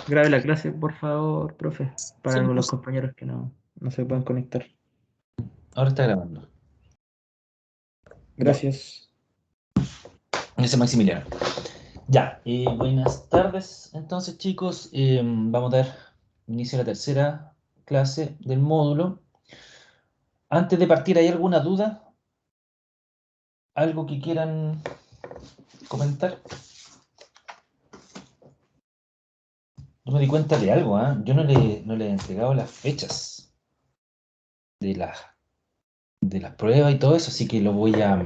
Grabe la clase, por favor, profe, para Sí, los pues, compañeros que no se pueden conectar. ahora está grabando. Ya, Gracias. ese Maximiliano. Ya, buenas tardes. Entonces, chicos, vamos a dar inicio a la tercera clase del módulo. Antes de partir, ¿hay alguna duda? ¿Algo que quieran comentar? Yo me di cuenta de algo, ¿ah? Yo no le he entregado las fechas de las, de las pruebas y todo eso, así que lo voy a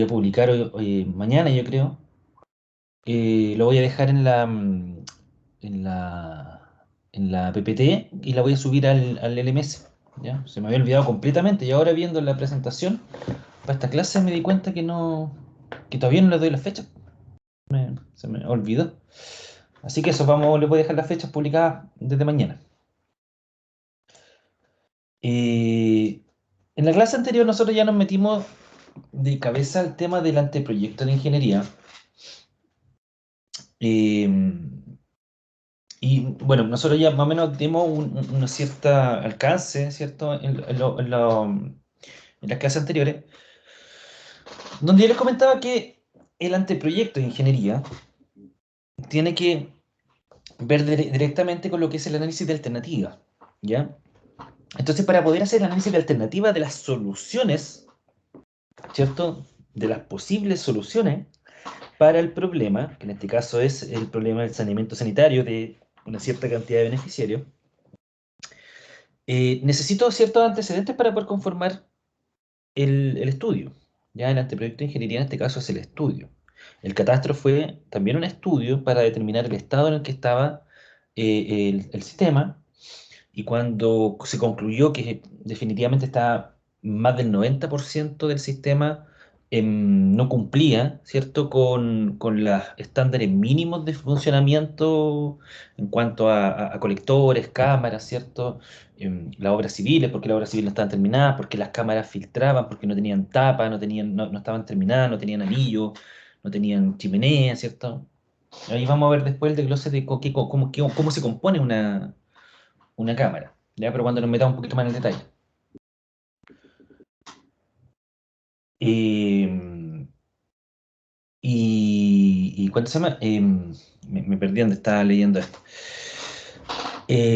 publicar mañana, yo creo. Lo voy a dejar en la, en la PPT y la voy a subir al LMS. ¿Ya? Se me había olvidado completamente y ahora viendo la presentación para esta clase me di cuenta que todavía no le doy la fecha. Se me olvidó. Así que eso, les voy a dejar las fechas publicadas desde mañana. Eh, en la clase anterior nosotros ya nos metimos de cabeza al tema del anteproyecto de ingeniería. Eh, Y bueno, nosotros ya más o menos dimos una cierta alcance, ¿cierto? En las clases anteriores, donde yo les comentaba que el anteproyecto de ingeniería tiene que ver directamente con lo que es el análisis de alternativa, ¿ya? Entonces, para poder hacer el análisis de alternativa de las soluciones, ¿cierto? De las posibles soluciones para el problema, que en este caso es el problema del saneamiento sanitario de una cierta cantidad de beneficiarios, necesito ciertos antecedentes para poder conformar el estudio. Ya el anteproyecto de ingeniería en este caso es el estudio. El catastro fue también un estudio para determinar el estado en el que estaba el sistema y cuando se concluyó que definitivamente estaba más del 90% del sistema no cumplía, ¿cierto?, con los estándares mínimos de funcionamiento en cuanto a colectores, cámaras, ¿cierto? Las obras civiles, porque las obras civiles no estaban terminadas, porque las cámaras filtraban, porque no tenían tapa, no estaban terminadas, no tenían anillo, no tenían chimenea, ¿cierto? Ahí vamos a ver después el desglose de cómo se compone una cámara, ¿ya? Pero cuando nos metamos un poquito más en el detalle. Eh, ¿Cuánto se llama? Me perdí donde estaba leyendo esto.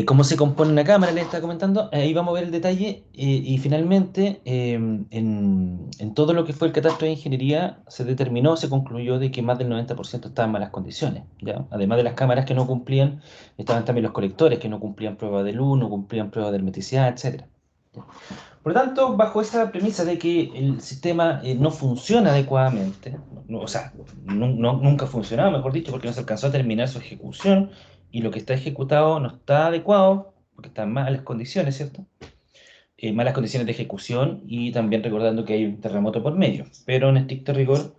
¿Cómo se compone una cámara? Le estaba comentando. Ahí vamos a ver el detalle. Y finalmente, en todo lo que fue el catastro de ingeniería, se determinó, se concluyó de que más del 90% estaban en malas condiciones, ¿ya? Además de las cámaras que no cumplían, estaban también los colectores que no cumplían prueba de luz, no cumplían prueba de hermeticidad, etcétera. Por lo tanto, bajo esa premisa de que el sistema no funciona adecuadamente, o sea, nunca funcionaba, mejor dicho, porque no se alcanzó a terminar su ejecución y lo que está ejecutado no está adecuado, porque está en malas condiciones, ¿cierto? Malas condiciones de ejecución y también recordando que hay un terremoto por medio, pero en estricto rigor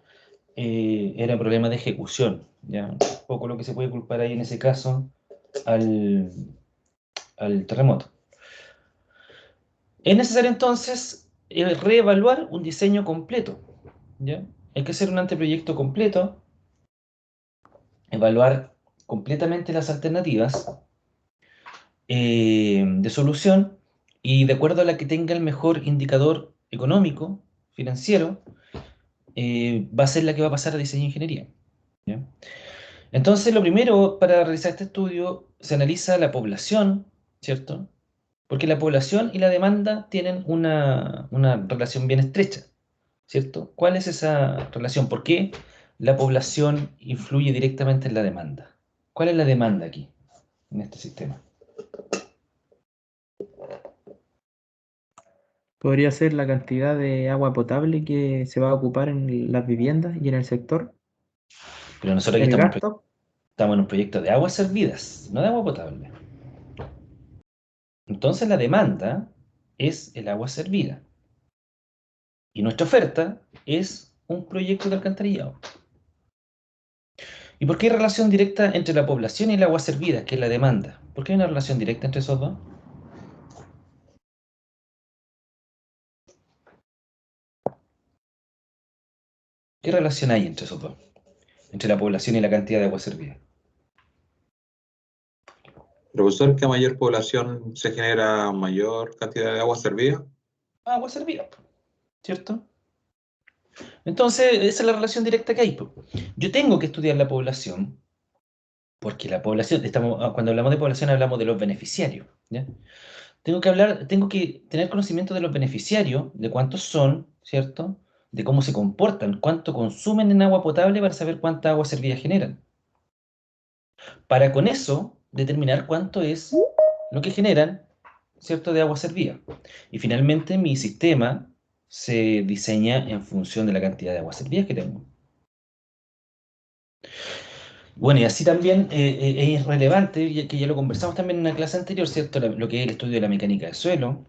era un problema de ejecución, ¿ya? Un poco lo que se puede culpar ahí en ese caso al, al terremoto. Es necesario entonces reevaluar un diseño completo, ¿ya? Hay que hacer un anteproyecto completo, evaluar completamente las alternativas de solución y de acuerdo a la que tenga el mejor indicador económico, financiero, va a ser la que va a pasar a diseño de ingeniería, ¿ya? Entonces, lo primero para realizar este estudio se analiza la población, ¿cierto? Porque la población y la demanda tienen una relación bien estrecha. ¿Cierto? ¿Cuál es esa relación? ¿Por qué la población influye directamente en la demanda? ¿Cuál es la demanda aquí, en este sistema? Podría ser la cantidad de agua potable que se va a ocupar en las viviendas y en el sector. Pero nosotros aquí El gasto estamos en un proyecto de aguas servidas, no de agua potable. Entonces la demanda es el agua servida. Y nuestra oferta es un proyecto de alcantarillado. ¿Y por qué hay relación directa entre la población y el agua servida, que es la demanda? ¿Por qué hay una relación directa entre esos dos? ¿Qué relación hay entre esos dos? Entre la población y la cantidad de agua servida. Profesor, que a mayor población se genera mayor cantidad de agua servida. Agua servida, ¿cierto? Entonces, esa es la relación directa que hay, po. Yo tengo que estudiar la población, porque la población, cuando hablamos de población hablamos de los beneficiarios, ¿ya? Tengo que tener conocimiento de los beneficiarios, de cuántos son, ¿cierto? De cómo se comportan, cuánto consumen en agua potable para saber cuánta agua servida generan. Para con eso determinar cuánto es lo que generan, ¿cierto? De agua servida. Y finalmente mi sistema se diseña en función de la cantidad de agua servida que tengo. Bueno, y así también es relevante, que ya lo conversamos también en una clase anterior, ¿cierto? Lo que es el estudio de la mecánica del suelo,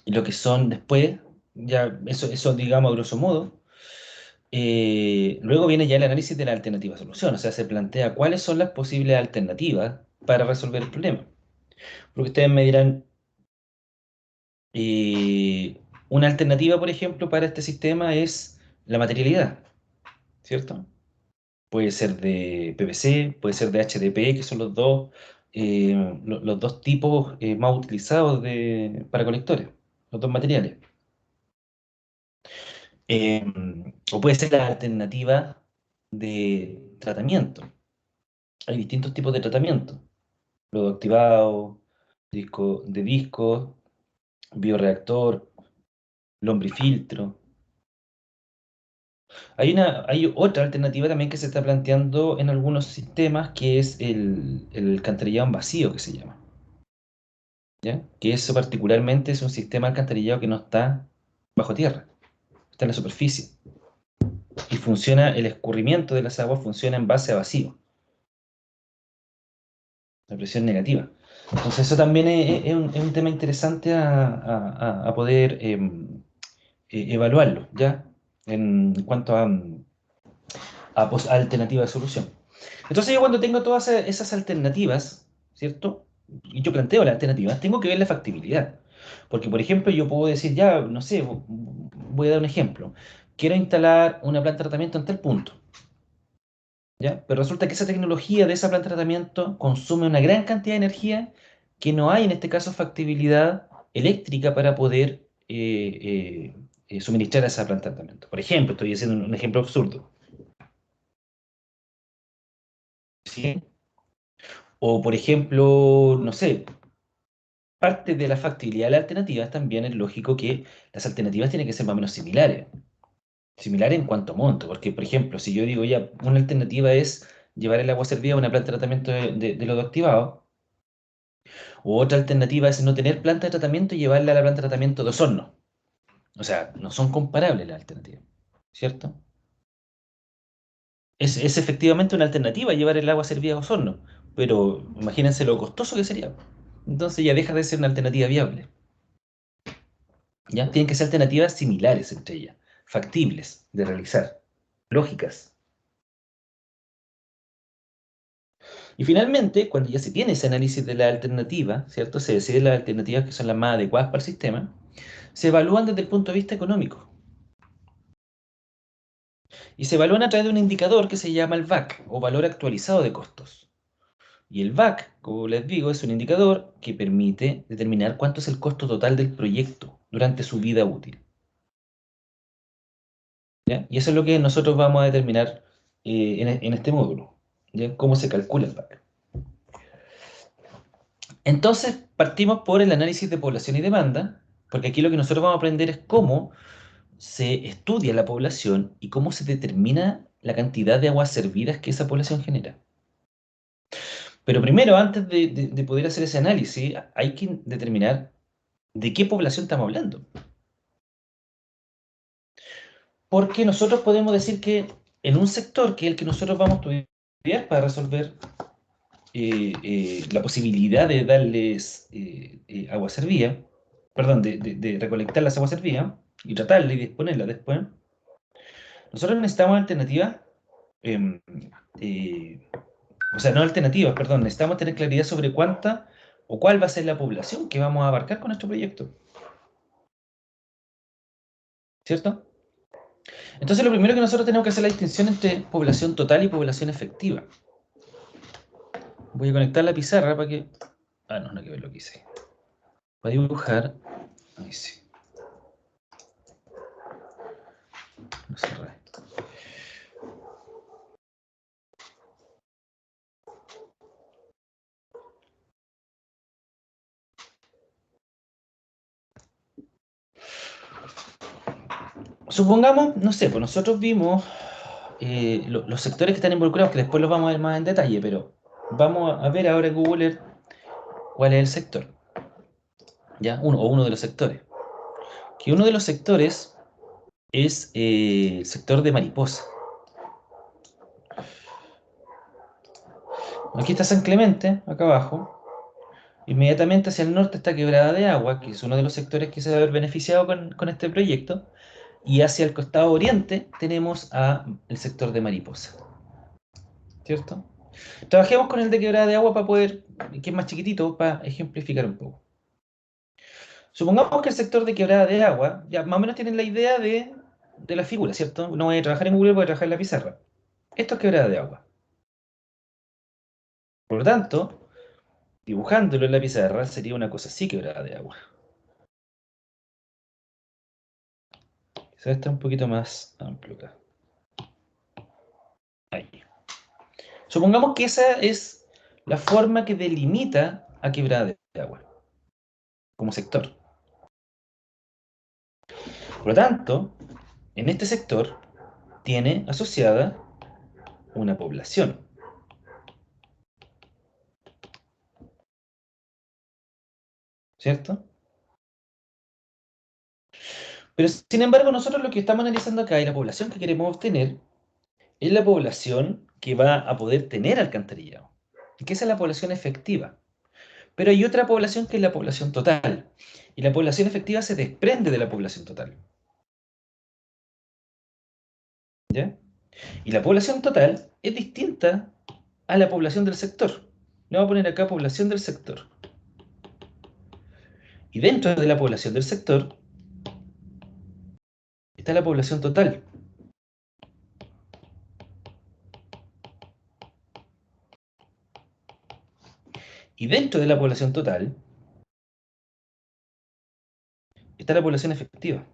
y lo que son después, ya eso digamos a grosso modo. Luego viene ya el análisis de la alternativa solución, o sea, se plantea cuáles son las posibles alternativas para resolver el problema. Porque ustedes me dirán, una alternativa, por ejemplo, para este sistema es la materialidad, ¿cierto? Puede ser de PVC, puede ser de HDPE, que son los dos tipos más utilizados para colectores, los dos materiales. Eh, o puede ser la alternativa de tratamiento. Hay distintos tipos de tratamiento. Lodo activado, disco, bioreactor, lombrifiltro. Hay otra alternativa también que se está planteando en algunos sistemas, que es el alcantarillado en vacío, que se llama. ¿Ya? Que eso particularmente es un sistema alcantarillado que no está bajo tierra, está en la superficie. Y el escurrimiento de las aguas funciona en base a vacío, la presión negativa. Entonces eso también es un tema interesante a poder evaluarlo, ¿ya? En cuanto a alternativa de solución. Entonces yo cuando tengo todas esas alternativas, ¿cierto? Y yo planteo las alternativas, tengo que ver la factibilidad. Porque, por ejemplo, yo puedo decir, ya, no sé, voy a dar un ejemplo. Quiero instalar una planta de tratamiento en tal punto, ¿ya? Pero resulta que esa tecnología de esa planta de tratamiento consume una gran cantidad de energía que no hay, en este caso, factibilidad eléctrica para poder suministrar a esa planta de tratamiento. Por ejemplo, estoy haciendo un ejemplo absurdo, ¿sí? O, por ejemplo, no sé, parte de la factibilidad de las alternativas también es lógico que las alternativas tienen que ser más o menos similares. Similares en cuanto a monto, porque, por ejemplo, si yo digo ya, una alternativa es llevar el agua servida a una planta de tratamiento de lodo activado, o otra alternativa es no tener planta de tratamiento y llevarla a la planta de tratamiento de Osorno. O sea, no son comparables las alternativas, ¿cierto? Es efectivamente una alternativa llevar el agua servida a Osorno, pero imagínense lo costoso que sería. Entonces ya deja de ser una alternativa viable. ¿Ya? Tienen que ser alternativas similares entre ellas, factibles de realizar, lógicas. Y finalmente, cuando ya se tiene ese análisis de la alternativa, ¿cierto? Se deciden las alternativas que son las más adecuadas para el sistema, se evalúan desde el punto de vista económico. Y se evalúan a través de un indicador que se llama el VAC, o valor actualizado de costos. Y el VAC, como les digo, es un indicador que permite determinar cuánto es el costo total del proyecto durante su vida útil. ¿Ya? Y eso es lo que nosotros vamos a determinar en este módulo, ¿ya? Cómo se calcula el VAC. Entonces, partimos por el análisis de población y demanda, porque aquí lo que nosotros vamos a aprender es cómo se estudia la población y cómo se determina la cantidad de aguas servidas que esa población genera. Pero primero, antes de poder hacer ese análisis, hay que determinar de qué población estamos hablando. Porque nosotros podemos decir que en un sector, que es el que nosotros vamos a estudiar para resolver la posibilidad de darles agua servida, perdón, de recolectar las aguas servidas y tratarlas y disponerlas después, nosotros necesitamos alternativas, em, eh, o sea, no alternativas, perdón, necesitamos tener claridad sobre cuánta o cuál va a ser la población que vamos a abarcar con nuestro proyecto, ¿cierto? Entonces, lo primero que nosotros tenemos que hacer es la distinción entre población total y población efectiva. Voy a conectar la pizarra para que... Ah, no, no hay que ver lo que hice. Voy a dibujar... Ahí sí. Lo cerré. Supongamos, no sé, pues nosotros vimos los sectores que están involucrados, que después los vamos a ver más en detalle, pero vamos a ver ahora en Google Earth cuál es el sector. ¿Ya? Uno de los sectores. Que uno de los sectores es el sector de Mariposa. Aquí está San Clemente, acá abajo. Inmediatamente hacia el norte está Quebrada de Agua, que es uno de los sectores que se va a ver beneficiado con este proyecto. Y hacia el costado oriente tenemos el sector de Mariposa. ¿Cierto? Trabajemos con el de Quebrada de Agua para poder, que es más chiquitito, para ejemplificar un poco. Supongamos que el sector de Quebrada de Agua, ya más o menos tienen la idea de la figura, ¿cierto? No voy a trabajar en Google, voy a trabajar en la pizarra. Esto es Quebrada de Agua. Por lo tanto, dibujándolo en la pizarra sería una cosa así, Quebrada de Agua. Quizás está un poquito más amplio acá. Ahí. Supongamos que esa es la forma que delimita a Quebrada de Agua, como sector. Por lo tanto, en este sector tiene asociada una población. ¿Cierto? Pero sin embargo, nosotros lo que estamos analizando acá y la población que queremos obtener es la población que va a poder tener alcantarillado. Y que esa es la población efectiva. Pero hay otra población que es la población total. Y la población efectiva se desprende de la población total. ¿Ya? Y la población total es distinta a la población del sector. Le voy a poner acá población del sector. Y dentro de la población del sector está la población total. Y dentro de la población total está la población efectiva.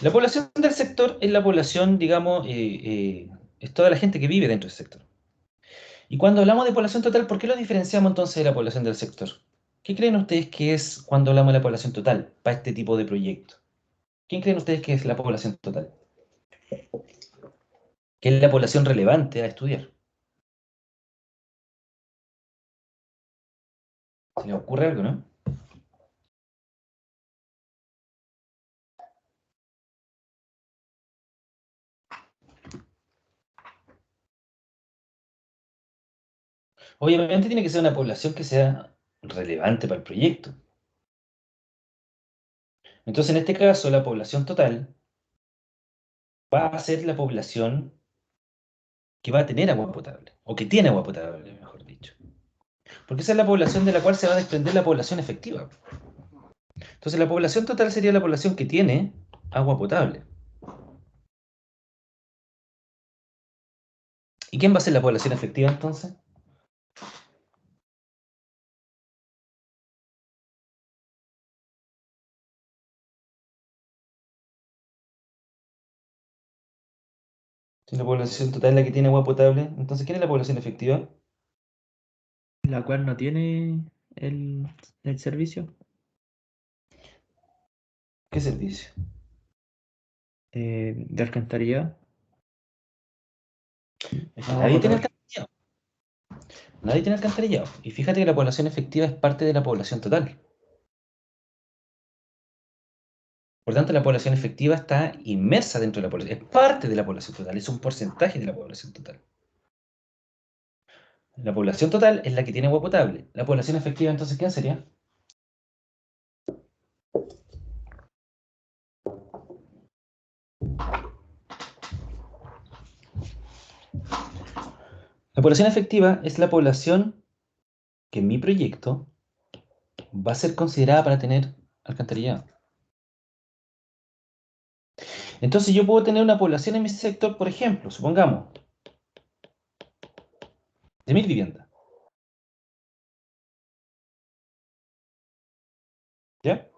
La población del sector es la población, digamos, es toda la gente que vive dentro del sector. Y cuando hablamos de población total, ¿por qué lo diferenciamos entonces de la población del sector? ¿Qué creen ustedes que es cuando hablamos de la población total para este tipo de proyecto? ¿Quién creen ustedes que es la población total? ¿Qué es la población relevante a estudiar? ¿Se les ocurre algo, no? Obviamente tiene que ser una población que sea relevante para el proyecto. Entonces, en este caso, la población total va a ser la población que va a tener agua potable, o que tiene agua potable, mejor dicho. Porque esa es la población de la cual se va a desprender la población efectiva. Entonces, la población total sería la población que tiene agua potable. ¿Y quién va a ser la población efectiva entonces? Si la población total es la que tiene agua potable, entonces ¿quién es la población efectiva? La cual no tiene el servicio ¿Qué servicio? de alcantarillado. Es que Agua nadie tiene potable. alcantarillado. Nadie tiene alcantarillado. Y fíjate que la población efectiva es parte de la población total. Por tanto, la población efectiva está inmersa dentro de la población. Es parte de la población total. Es un porcentaje de la población total. La población total es la que tiene agua potable. La población efectiva, entonces, ¿quién sería? La población efectiva es la población que en mi proyecto va a ser considerada para tener alcantarillado. Entonces yo puedo tener una población en mi sector, por ejemplo, supongamos, de 1000 viviendas. ¿Ya?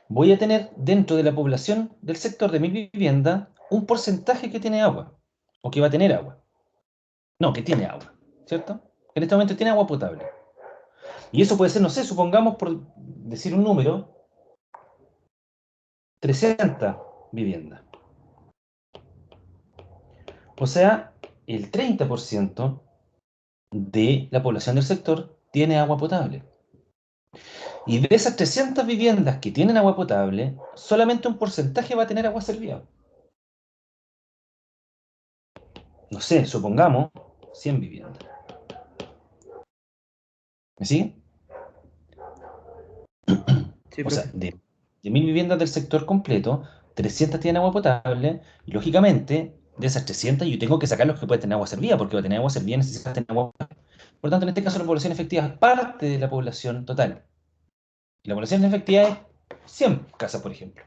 Voy a tener dentro de la población del sector de 1000 viviendas un porcentaje que tiene agua, o que va a tener agua. No, que tiene agua, ¿cierto? Que en este momento tiene agua potable. Y eso puede ser, no sé, supongamos, por decir un número, 300 viviendas. O sea, el 30% de la población del sector tiene agua potable. Y de esas 300 viviendas que tienen agua potable, solamente un porcentaje va a tener agua servida. No sé, supongamos 100 viviendas. ¿Me sigue? Sí, O sea, profe. de 1000 viviendas del sector completo, 300 tienen agua potable, y lógicamente, de esas 300 yo tengo que sacar los que pueden tener agua servida, porque para tener agua servida necesitas tener agua potable. Por lo tanto, en este caso, la población efectiva es parte de la población total. Y la población efectiva es 100 casas, por ejemplo.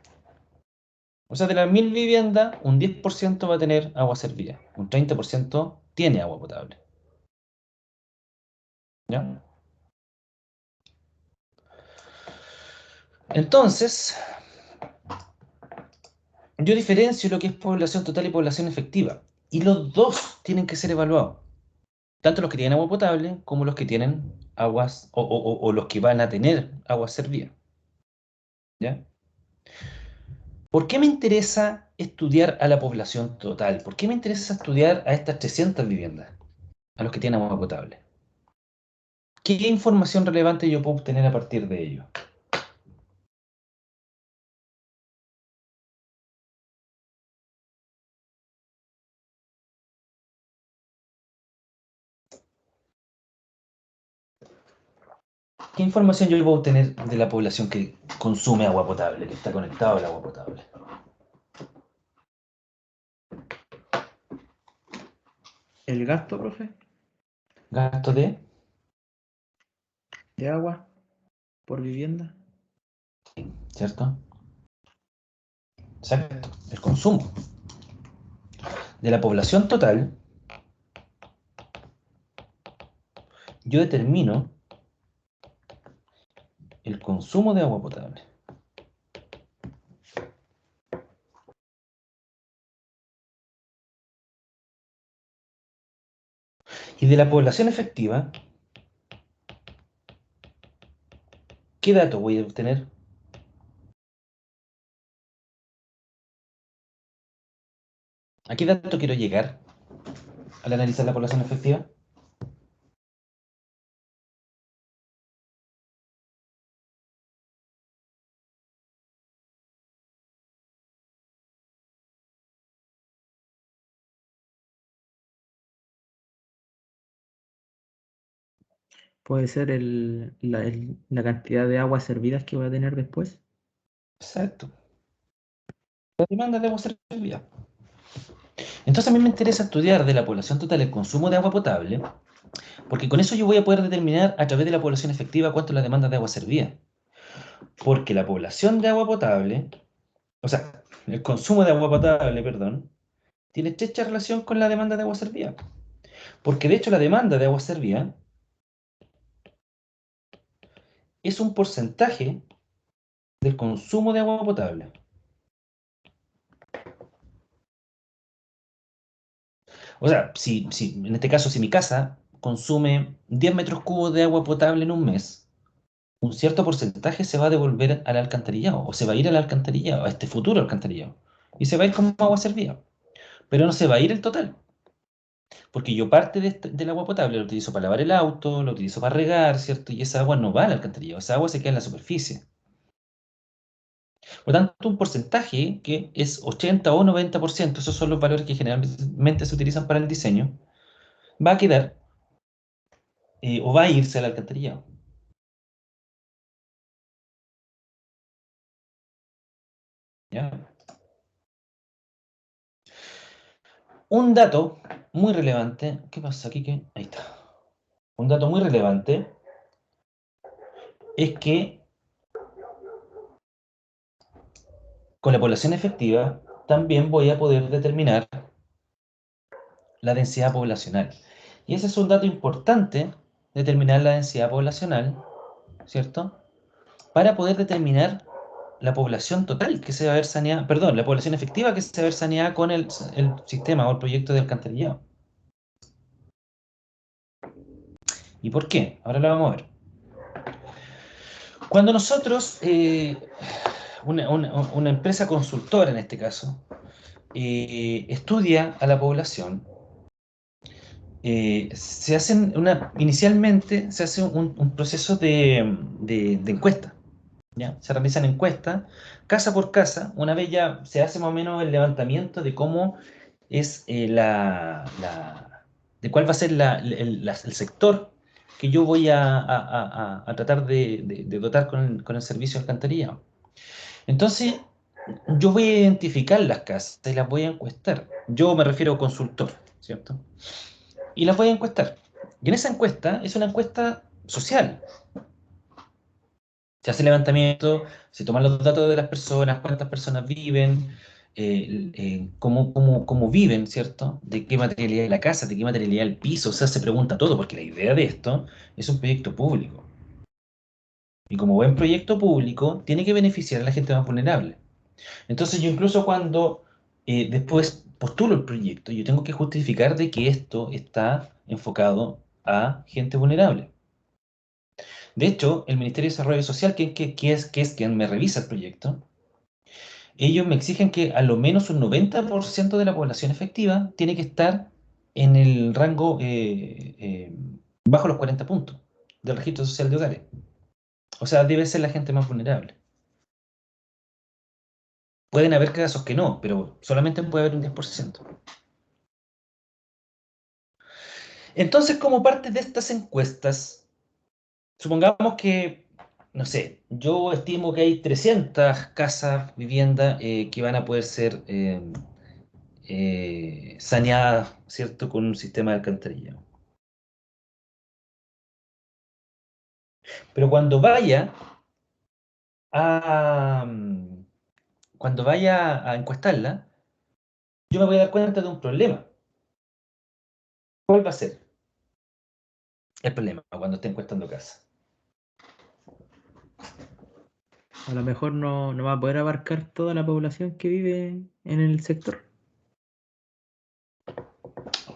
O sea, de las 1000 viviendas, un 10% va a tener agua servida, un 30% tiene agua potable. ¿Ya? Entonces, yo diferencio lo que es población total y población efectiva. Y los dos tienen que ser evaluados. Tanto los que tienen agua potable como los que tienen aguas o los que van a tener agua servida. ¿Ya? ¿Por qué me interesa estudiar a la población total? ¿Por qué me interesa estudiar a estas 300 viviendas? A los que tienen agua potable. ¿Qué información relevante yo puedo obtener a partir de ello? ¿Qué información yo puedo obtener de la población que consume agua potable, que está conectado al agua potable? El gasto, profe, Gasto de agua por vivienda. ¿cierto? Exacto, el consumo. De la población total, yo determino el consumo de agua potable. Y de la población efectiva, ¿qué datos voy a obtener? ¿A qué dato quiero llegar al analizar la población efectiva? Puede ser la cantidad de agua servidas que va a tener después. Exacto. La demanda de agua servida. Entonces a mí me interesa estudiar de la población total el consumo de agua potable, porque con eso yo voy a poder determinar a través de la población efectiva cuánto es la demanda de agua servida. Porque la población de agua potable, o sea, el consumo de agua potable, perdón, tiene estrecha relación con la demanda de agua servida. Porque de hecho la demanda de agua servida es un porcentaje del consumo de agua potable. O sea, en este caso, si mi casa consume 10 metros cúbicos de agua potable en un mes, un cierto porcentaje se va a devolver al alcantarillado, o se va a ir al alcantarillado, a este futuro alcantarillado, y se va a ir como agua servida. Pero no se va a ir el total, porque yo parte del agua potable lo utilizo para lavar el auto, lo utilizo para regar, ¿cierto? Y esa agua no va al alcantarillado, esa agua se queda en la superficie. Por lo tanto, un porcentaje que es 80 o 90%, esos son los valores que generalmente se utilizan para el diseño, va a quedar o va a irse al alcantarillado. ¿Ya? Un dato muy relevante, ¿qué pasa aquí? Ahí está. Un dato muy relevante es que con la población efectiva también voy a poder determinar la densidad poblacional. Y ese es un dato importante, determinar la densidad poblacional, ¿cierto? Para poder determinar la población total que se va a ver saneada, perdón, la población efectiva que se va a ver saneada con el sistema o el proyecto de alcantarillado. ¿Y por qué? Ahora lo vamos a ver. Cuando nosotros, una empresa consultora en este caso, estudia a la población, inicialmente se hace un proceso de encuesta, ¿ya? Se realizan encuestas casa por casa, una vez ya se hace más o menos el levantamiento de cómo es de cuál va a ser el sector que yo voy a tratar de dotar con el servicio de alcantarillado. Entonces, yo voy a identificar las casas y las voy a encuestar. Yo me refiero a consultor, ¿cierto? Y las voy a encuestar. Y en esa encuesta es una encuesta social. Se hace levantamiento, se toman los datos de las personas, cuántas personas viven, cómo viven, ¿cierto? De qué materialidad es la casa, de qué materialidad el piso, o sea, se pregunta todo, porque la idea de esto es un proyecto público. Y como buen proyecto público, tiene que beneficiar a la gente más vulnerable. Entonces yo incluso cuando después postulo el proyecto, yo tengo que justificar de que esto está enfocado a gente vulnerable. De hecho, el Ministerio de Desarrollo Social, que es quien me revisa el proyecto, ellos me exigen que a lo menos un 90% de la población efectiva tiene que estar en el rango bajo los 40 puntos del registro social de hogares. O sea, debe ser la gente más vulnerable. Pueden haber casos que no, pero solamente puede haber un 10%. Entonces, como parte de estas encuestas, supongamos que, no sé, yo estimo que hay 300 casas, viviendas que van a poder ser saneadas, ¿cierto? Con un sistema de alcantarillado. Pero a, mm, cuando vaya a encuestarla, yo me voy a dar cuenta de un problema. ¿Cuál va a ser el problema cuando esté encuestando casas? A lo mejor no va a poder abarcar toda la población que vive en el sector.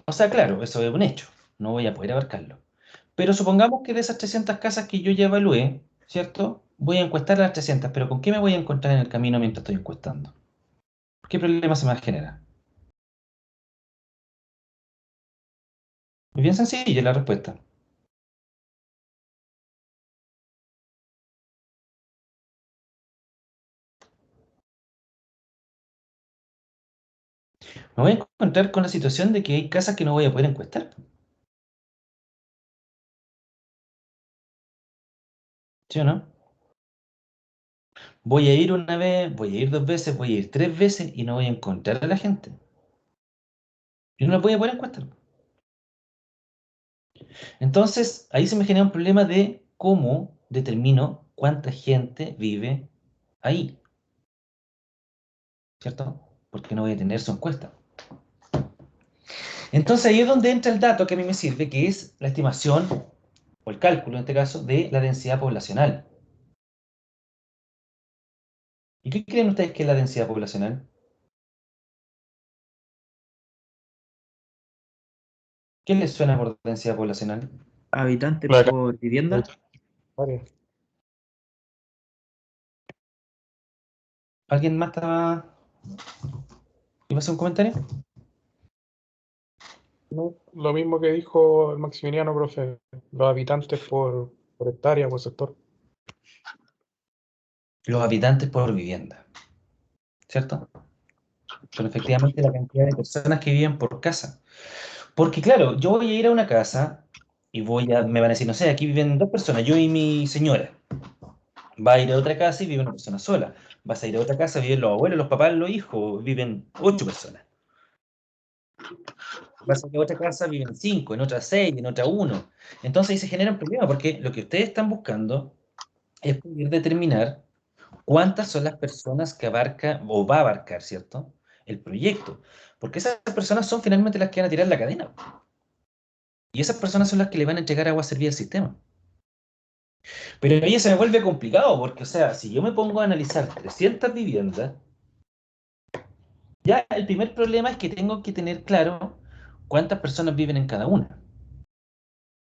O sea, claro, eso es un hecho. No voy a poder abarcarlo. Pero supongamos que de esas 300 casas que yo ya evalué, ¿cierto? Voy a encuestar a las 300, pero ¿con qué me voy a encontrar en el camino mientras estoy encuestando? ¿Qué problema se me va a generar? Es bien sencilla la respuesta. Me voy a encontrar con la situación de que hay casas que no voy a poder encuestar. ¿Sí o no? Voy a ir una vez, voy a ir dos veces, voy a ir tres veces y no voy a encontrar a la gente. Yo no la voy a poder encuestar. Entonces, ahí se me genera un problema de cómo determino cuánta gente vive ahí, ¿cierto? Porque no voy a tener su encuesta. Entonces ahí es donde entra el dato que a mí me sirve, que es la estimación, o el cálculo en este caso, de la densidad poblacional. ¿Y qué creen ustedes que es la densidad poblacional? ¿Qué les suena por densidad poblacional? Habitantes La por vivienda. área. ¿Alguien más estaba... ¿Iba a hacer un comentario? No, lo mismo que dijo el Maximiliano, profe, los habitantes por hectárea, por sector. Los habitantes por vivienda, ¿cierto? Pero efectivamente la cantidad de personas que viven por casa. Porque claro, yo voy a ir a una casa y me van a decir, no sé, aquí viven dos personas, yo y mi señora. Va a ir a otra casa y vive una persona sola. Vas a ir a otra casa, viven los abuelos, los papás, los hijos, viven 8 personas. Vas a ir a otra casa, viven 5, en otra 6, en otra 1. Entonces ahí se genera un problema porque lo que ustedes están buscando es poder determinar ¿Cuántas son las personas que abarca o va a abarcar, ¿cierto? El proyecto. Porque esas personas son finalmente las que van a tirar la cadena. Y esas personas son las que le van a entregar agua servida al sistema. Pero ahí se me vuelve complicado, porque, o sea, si yo me pongo a analizar 300 viviendas, ya el primer problema es que tengo que tener claro cuántas personas viven en cada una.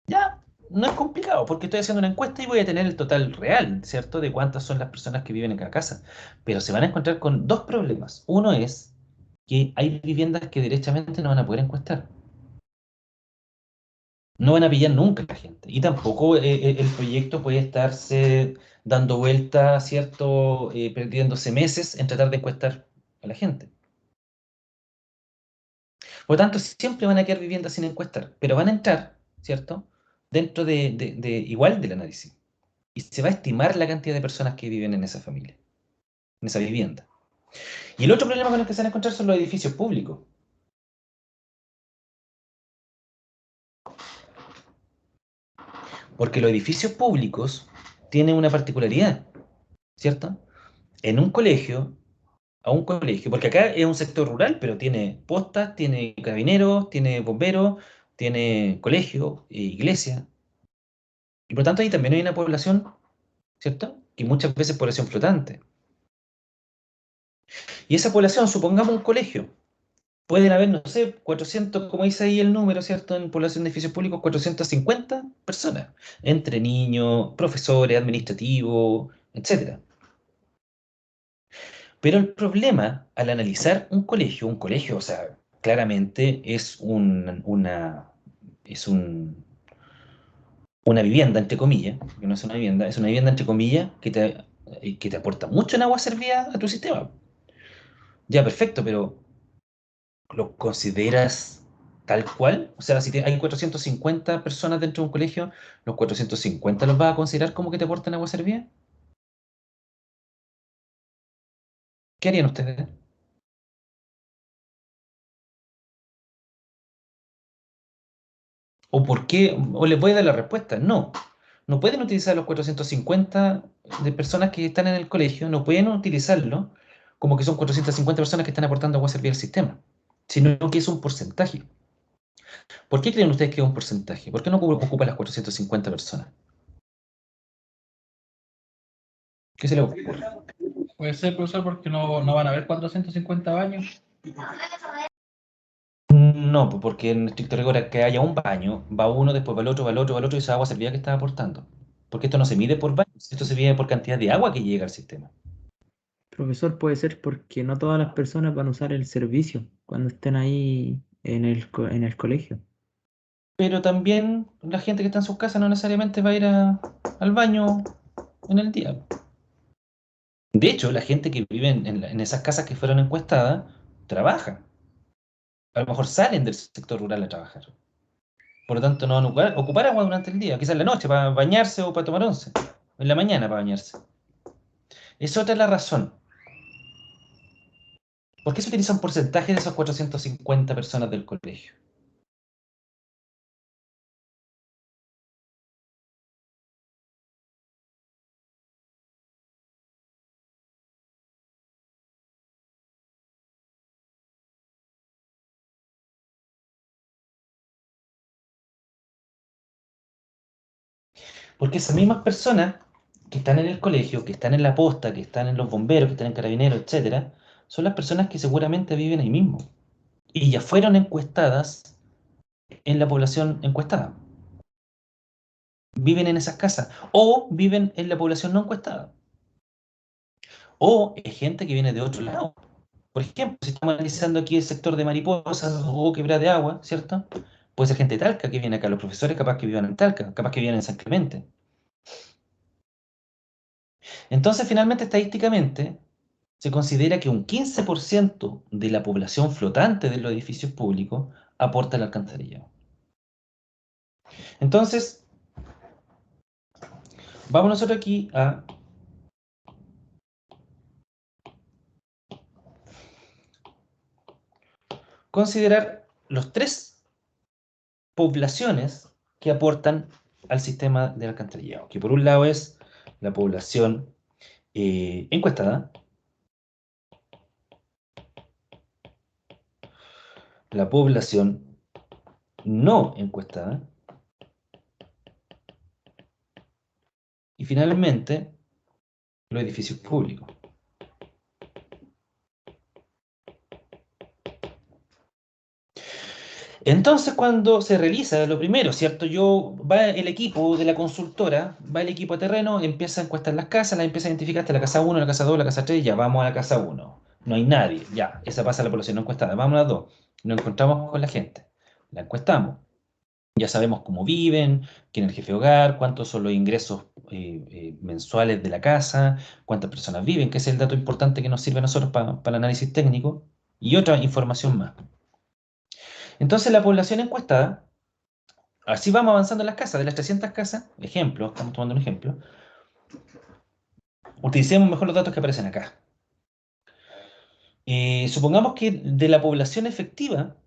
Ya, no es complicado, porque estoy haciendo una encuesta y voy a tener el total real, ¿cierto? De cuántas son las personas que viven en cada casa. Pero se van a encontrar con dos problemas. Uno es que hay viviendas que derechamente no van a poder encuestar. No van a pillar nunca a la gente. Y tampoco el proyecto puede estarse dando vueltas, ¿cierto? Perdiéndose meses en tratar de encuestar a la gente. Por lo tanto, siempre van a quedar viviendas sin encuestar, pero van a entrar, ¿cierto? Dentro igual del análisis. Y se va a estimar la cantidad de personas que viven en esa familia, en esa vivienda. Y el otro problema con el que se van a encontrar son los edificios públicos. Porque los edificios públicos tienen una particularidad, ¿cierto? En un colegio, a un colegio, porque acá es un sector rural, pero tiene postas, tiene carabineros, tiene bomberos, tiene colegio, iglesia. Y por tanto ahí también hay una población, ¿cierto? Que muchas veces es población flotante. Y esa población, supongamos un colegio, pueden haber, no sé, 400, como dice ahí el número, ¿cierto? En población de edificios públicos, 450 personas, entre niños, profesores, administrativos, etcétera. Pero el problema al analizar un colegio, o sea, claramente una vivienda, entre comillas, que no es una vivienda, es una vivienda, entre comillas, que te aporta mucho en agua servida a tu sistema. Ya, perfecto, pero ¿lo consideras tal cual? O sea, si hay 450 personas dentro de un colegio, ¿los 450 los vas a considerar como que te aportan agua servida? ¿Qué harían ustedes? ¿O por qué? ¿O les voy a dar la respuesta? No. No pueden utilizar los 450 de personas que están en el colegio, no pueden utilizarlo como que son 450 personas que están aportando agua servida al sistema, sino que es un porcentaje. ¿Por qué creen ustedes que es un porcentaje? ¿Por qué no ocupa las 450 personas? ¿Qué se les ocurre? Puede ser, profesor, porque no van a haber 450 baños. No, pues porque en estricto rigor que haya un baño, va uno, después va el otro, va el otro, va el otro, y esa agua servida que está aportando. Porque esto no se mide por baños, esto se mide por cantidad de agua que llega al sistema. Profesor, puede ser porque no todas las personas van a usar el servicio cuando estén ahí en el colegio. Pero también la gente que está en sus casas no necesariamente va a ir al baño en el día. De hecho, la gente que vive en esas casas que fueron encuestadas trabaja. A lo mejor salen del sector rural a trabajar. Por lo tanto, no van a ocupar agua durante el día, quizás en la noche para bañarse o para tomar once. En la mañana para bañarse. Es otra la razón. ¿Por qué se utiliza un porcentaje de esas 450 personas del colegio? Porque esas mismas personas que están en el colegio, que están en la posta, que están en los bomberos, que están en carabineros, etcétera, son las personas que seguramente viven ahí mismo. Y ya fueron encuestadas en la población encuestada. Viven en esas casas. O viven en la población no encuestada. O es gente que viene de otro lado. Por ejemplo, si estamos analizando aquí el sector de Mariposas o Quebrada de Agua, ¿cierto? Puede ser gente de Talca que viene acá. Los profesores capaz que vivan en Talca, capaz que vivan en San Clemente. Entonces, finalmente, estadísticamente, se considera que un 15% de la población flotante de los edificios públicos aporta al alcantarillado. Entonces, vamos nosotros aquí a considerar los tres poblaciones que aportan al sistema de alcantarillado, que por un lado es la población encuestada, la población no encuestada, y finalmente los edificios públicos. Entonces, cuando se realiza lo primero, ¿cierto? Va el equipo de la consultora, va el equipo a terreno, empieza a encuestar las casas, las empieza a identificar hasta la casa 1, la casa 2, la casa 3, ya vamos a la casa 1. No hay nadie, ya, esa pasa a la población no encuestada. Vamos a la 2, nos encontramos con la gente, la encuestamos. Ya sabemos cómo viven, quién es el jefe de hogar, cuántos son los ingresos mensuales de la casa, cuántas personas viven, que es el dato importante que nos sirve a nosotros para el análisis técnico, y otra información más. Entonces, la población encuestada, así vamos avanzando en las casas, de las 300 casas, ejemplo, estamos tomando un ejemplo, utilicemos mejor los datos que aparecen acá. Supongamos que de la población efectiva,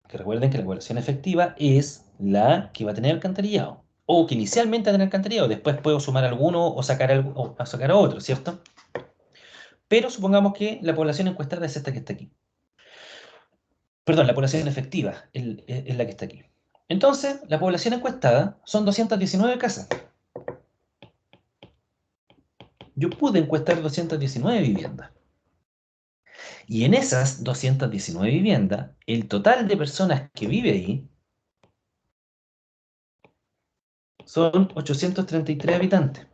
que recuerden que la población efectiva es la que va a tener alcantarillado, o que inicialmente va a tener alcantarillado, después puedo sumar alguno o sacar, o sacar a otro, ¿cierto? Pero supongamos que la población encuestada es esta que está aquí. Perdón, la población efectiva es la que está aquí. Entonces, la población encuestada son 219 casas. Yo pude encuestar 219 viviendas. Y en esas 219 viviendas, el total de personas que vive ahí son 833 habitantes.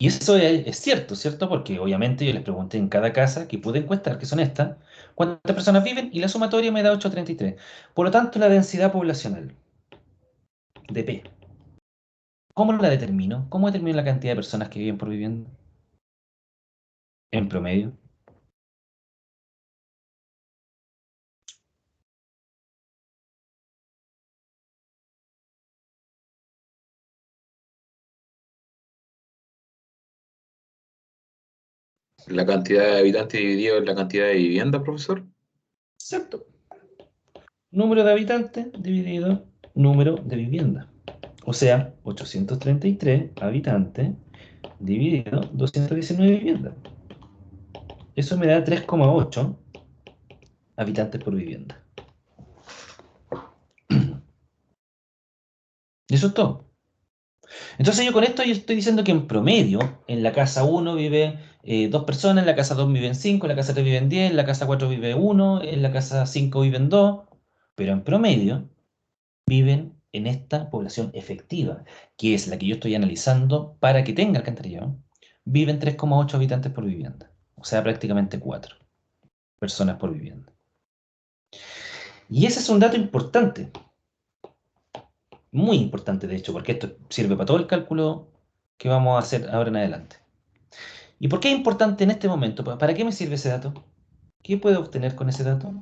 Y eso es cierto, ¿cierto? Porque obviamente yo les pregunté en cada casa que pude encuestar, que son estas, cuántas personas viven y la sumatoria me da 833. Por lo tanto, la densidad poblacional de P, ¿cómo la determino? ¿Cómo determino la cantidad de personas que viven por vivienda? En promedio. La cantidad de habitantes dividido en la cantidad de viviendas, profesor. Exacto. Número de habitantes dividido número de viviendas. O sea, 833 habitantes dividido 219 viviendas. Eso me da 3,8 habitantes por vivienda. Y eso es todo. Entonces yo con esto yo estoy diciendo que en promedio, en la casa 1 vive 2 personas, en la casa 2 viven 5, en la casa 3 viven 10, en la casa 4 vive 1, en la casa 5 viven 2, pero en promedio viven en esta población efectiva, que es la que yo estoy analizando para que tenga alcantarillado, viven 3,8 habitantes por vivienda, o sea, prácticamente 4 personas por vivienda. Y ese es un dato importante, muy importante de hecho, porque esto sirve para todo el cálculo que vamos a hacer ahora en adelante. ¿Y por qué es importante en este momento? ¿Para qué me sirve ese dato? ¿Qué puedo obtener con ese dato?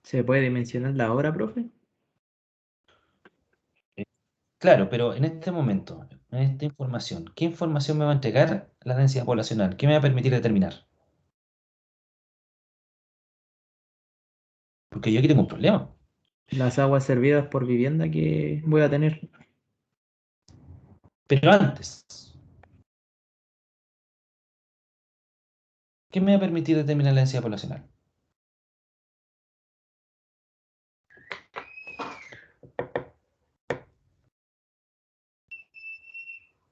¿Se puede dimensionar la hora, profe? Claro, pero en este momento, en esta información, ¿qué información me va a entregar la densidad poblacional? ¿Qué me va a permitir determinar? Porque yo aquí tengo un problema. Las aguas servidas por vivienda que voy a tener. Pero antes, ¿qué me va a permitir determinar la densidad poblacional?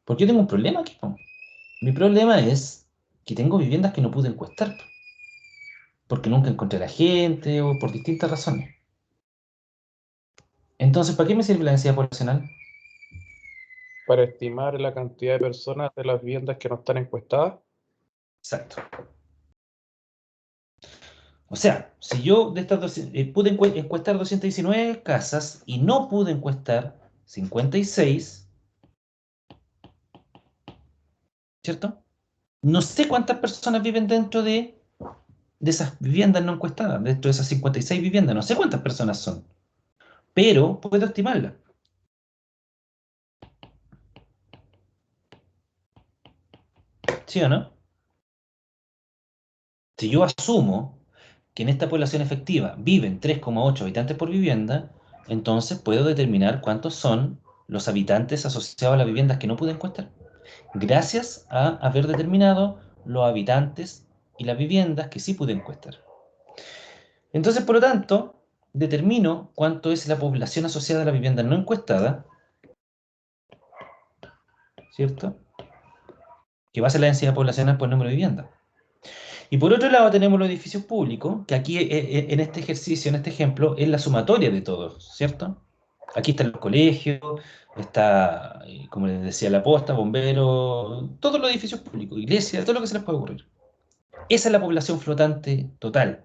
Porque yo tengo un problema aquí, po. Mi problema es que tengo viviendas que no pude encuestar, po, porque nunca encontré a la gente o por distintas razones. Entonces, ¿para qué me sirve la densidad poblacional? Para estimar la cantidad de personas de las viviendas que no están encuestadas. Exacto. O sea, si yo de estas pude encuestar 219 casas y no pude encuestar 56, ¿cierto? No sé cuántas personas viven dentro de esas viviendas no encuestadas, dentro de esas 56 viviendas, no sé cuántas personas son, pero puedo estimarlas, ¿sí o no? Si yo asumo que en esta población efectiva viven 3,8 habitantes por vivienda, entonces puedo determinar cuántos son los habitantes asociados a las viviendas que no pude encuestar, gracias a haber determinado los habitantes y las viviendas que sí pude encuestar. Entonces, por lo tanto, determino cuánto es la población asociada a la vivienda no encuestada, ¿cierto? Que va a ser la densidad poblacional por número de viviendas. Y por otro lado tenemos los edificios públicos, que aquí en este ejercicio, en este ejemplo, es la sumatoria de todos, ¿cierto? Aquí están los colegios, está, como les decía, la posta, bomberos, todos los edificios públicos, iglesias, todo lo que se les puede ocurrir. Esa es la población flotante total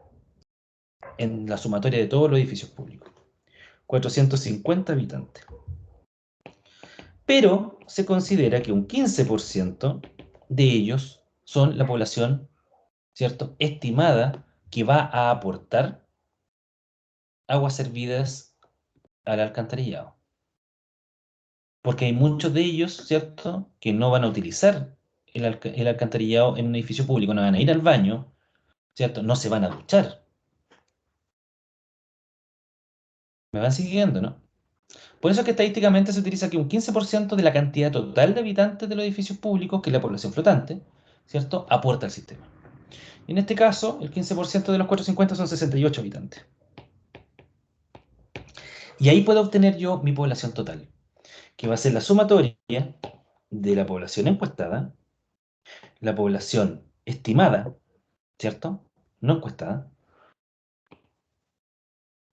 en la sumatoria de todos los edificios públicos. 450 habitantes. Pero se considera que un 15% de ellos son la población, ¿cierto?, estimada que va a aportar aguas servidas al alcantarillado. Porque hay muchos de ellos, ¿cierto?, que no van a utilizar el alcantarillado en un edificio público, no van a ir al baño, ¿cierto? No se van a duchar. ¿Me van siguiendo, no? Por eso es que estadísticamente se utiliza que un 15% de la cantidad total de habitantes de los edificios públicos, que es la población flotante, ¿cierto?, aporta al sistema. En este caso, el 15% de los 450 son 68 habitantes. Y ahí puedo obtener yo mi población total, que va a ser la sumatoria de la población encuestada, la población estimada, ¿cierto?, no encuestada,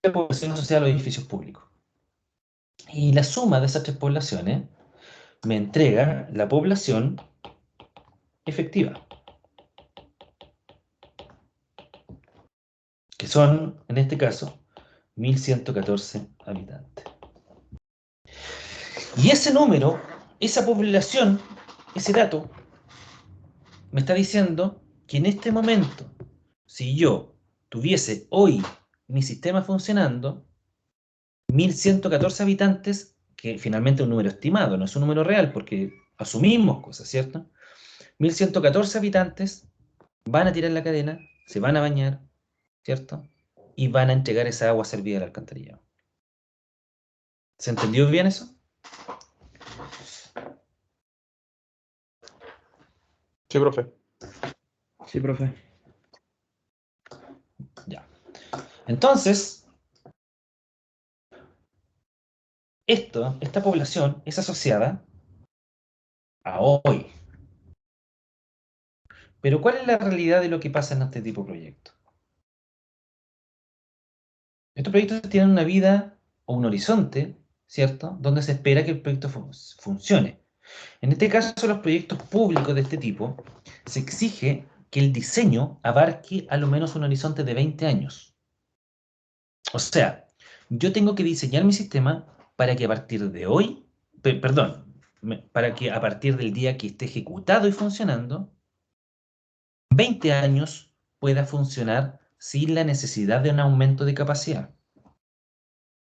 y la población asociada a los edificios públicos. Y la suma de esas tres poblaciones me entrega la población efectiva, que son, en este caso, 1114 habitantes. Y ese número, esa población, ese dato, me está diciendo que en este momento, si yo tuviese hoy mi sistema funcionando, 1114 habitantes, que finalmente es un número estimado, no es un número real, porque asumimos cosas, ¿cierto? 1114 habitantes van a tirar la cadena, se van a bañar, ¿cierto? Y van a entregar esa agua servida al alcantarillado. ¿Se entendió bien eso? Sí, profe. Sí, profe. Ya. Entonces, esta población es asociada a hoy. Pero ¿cuál es la realidad de lo que pasa en este tipo de proyectos? Estos proyectos tienen una vida o un horizonte, ¿cierto?, donde se espera que el proyecto funcione. En este caso, los proyectos públicos de este tipo, se exige que el diseño abarque a lo menos un horizonte de 20 años. O sea, yo tengo que diseñar mi sistema para que a partir de hoy, para que a partir del día que esté ejecutado y funcionando, 20 años pueda funcionar sin la necesidad de un aumento de capacidad.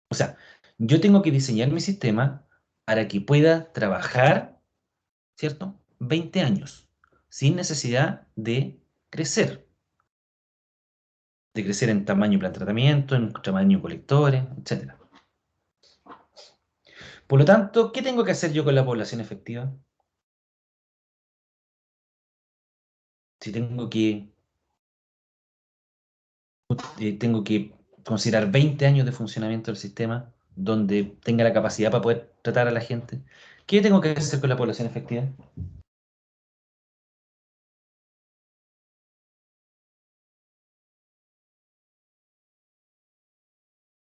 O sea, yo tengo que diseñar mi sistema para que pueda trabajar, ¿cierto?, 20 años, sin necesidad de crecer. De crecer en tamaño de plan de tratamiento, en tamaño de colectores, etc. Por lo tanto, ¿qué tengo que hacer yo con la población efectiva? Si tengo que considerar 20 años de funcionamiento del sistema, donde tenga la capacidad para poder tratar a la gente, ¿qué tengo que hacer con la población efectiva?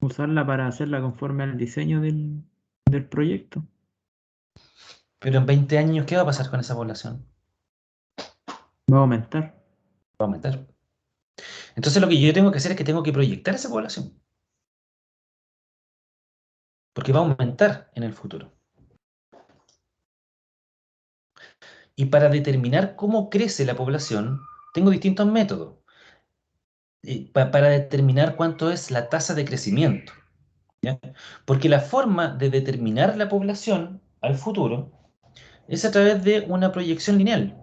Usarla para hacerla conforme al diseño del proyecto. Pero en 20 años, ¿qué va a pasar con esa población? Va a aumentar. Va a aumentar. Entonces lo que yo tengo que hacer es que tengo que proyectar esa población. Porque va a aumentar en el futuro. Y para determinar cómo crece la población, tengo distintos métodos. Para determinar cuánto es la tasa de crecimiento, ¿ya? Porque la forma de determinar la población al futuro es a través de una proyección lineal,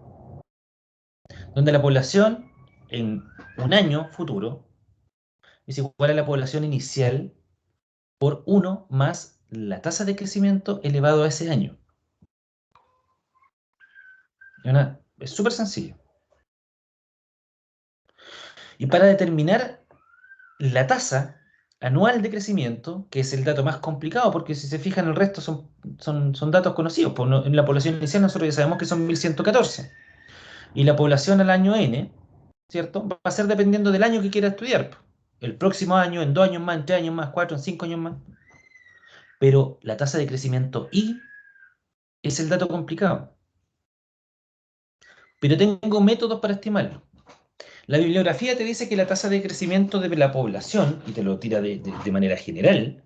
donde la población en un año futuro es igual a la población inicial por 1 más la tasa de crecimiento elevado a ese año. Es súper sencillo. Y para determinar la tasa anual de crecimiento, que es el dato más complicado, porque si se fijan el resto son datos conocidos. En la población inicial nosotros ya sabemos que son 1114. Y la población al año N, ¿cierto? Va a ser dependiendo del año que quiera estudiar. El próximo año, en 2 años más, en 3 años más, 4, en 5 años más. Pero la tasa de crecimiento I es el dato complicado. Pero tengo métodos para estimarlo. La bibliografía te dice que la tasa de crecimiento de la población, y te lo tira de manera general,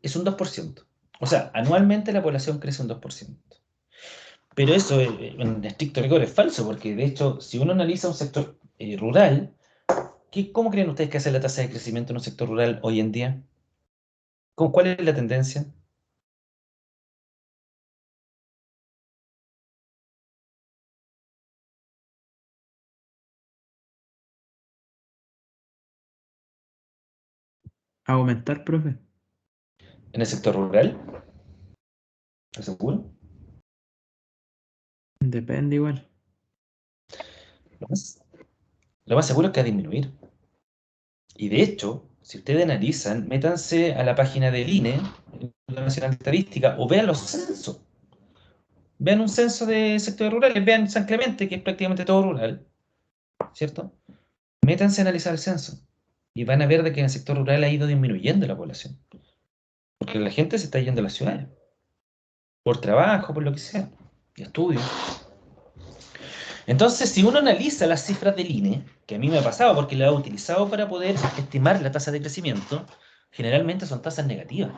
es un 2%. O sea, anualmente la población crece un 2%. Pero eso, en estricto rigor, es falso, porque de hecho, si uno analiza un sector rural, ¿cómo creen ustedes que hace la tasa de crecimiento en un sector rural hoy en día? ¿Cuál es la tendencia? Aumentar, profe. ¿En el sector rural? ¿Estás seguro? Depende igual. Lo más seguro es que va a disminuir. Y de hecho, si ustedes analizan, métanse a la página del INE, la Nacional de Estadística, o vean los censos. Vean un censo de sectores rurales, vean San Clemente, que es prácticamente todo rural, ¿cierto? Métanse a analizar el censo y van a ver de que en el sector rural ha ido disminuyendo la población. Porque la gente se está yendo a las ciudades, por trabajo, por lo que sea, y estudios. Entonces, si uno analiza las cifras del INE, que a mí me ha pasado porque lo he utilizado para poder estimar la tasa de crecimiento, generalmente son tasas negativas.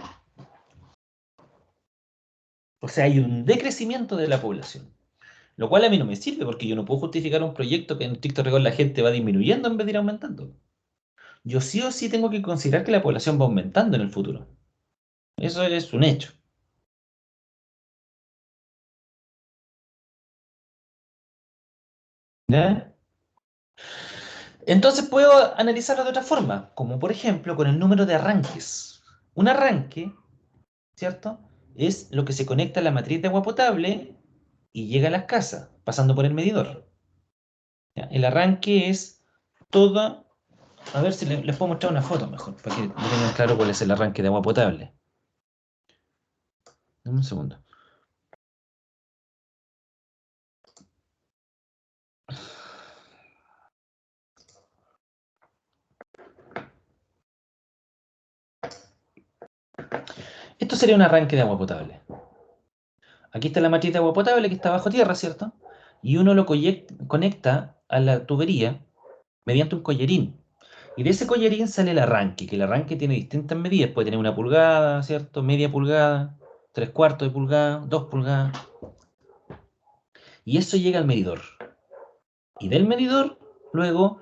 O sea, hay un decrecimiento de la población. Lo cual a mí no me sirve porque yo no puedo justificar un proyecto que en estricto rigor la gente va disminuyendo en vez de ir aumentando. Yo sí o sí tengo que considerar que la población va aumentando en el futuro. Eso es un hecho. ¿Ya? Entonces puedo analizarlo de otra forma, como por ejemplo con el número de arranques. Un arranque, ¿cierto? Es lo que se conecta a la matriz de agua potable y llega a las casas, pasando por el medidor. ¿Ya? El arranque es toda... A ver si les puedo mostrar una foto mejor, para que tengan claro cuál es el arranque de agua potable. Dame un segundo. Esto sería un arranque de agua potable. Aquí está la matriz de agua potable que está bajo tierra, ¿cierto? Y uno lo conecta a la tubería mediante un collerín. Y de ese collerín sale el arranque, que el arranque tiene distintas medidas. Puede tener 1 pulgada, ¿cierto? Media pulgada, 3/4 de pulgada, 2 pulgadas. Y eso llega al medidor. Y del medidor, luego,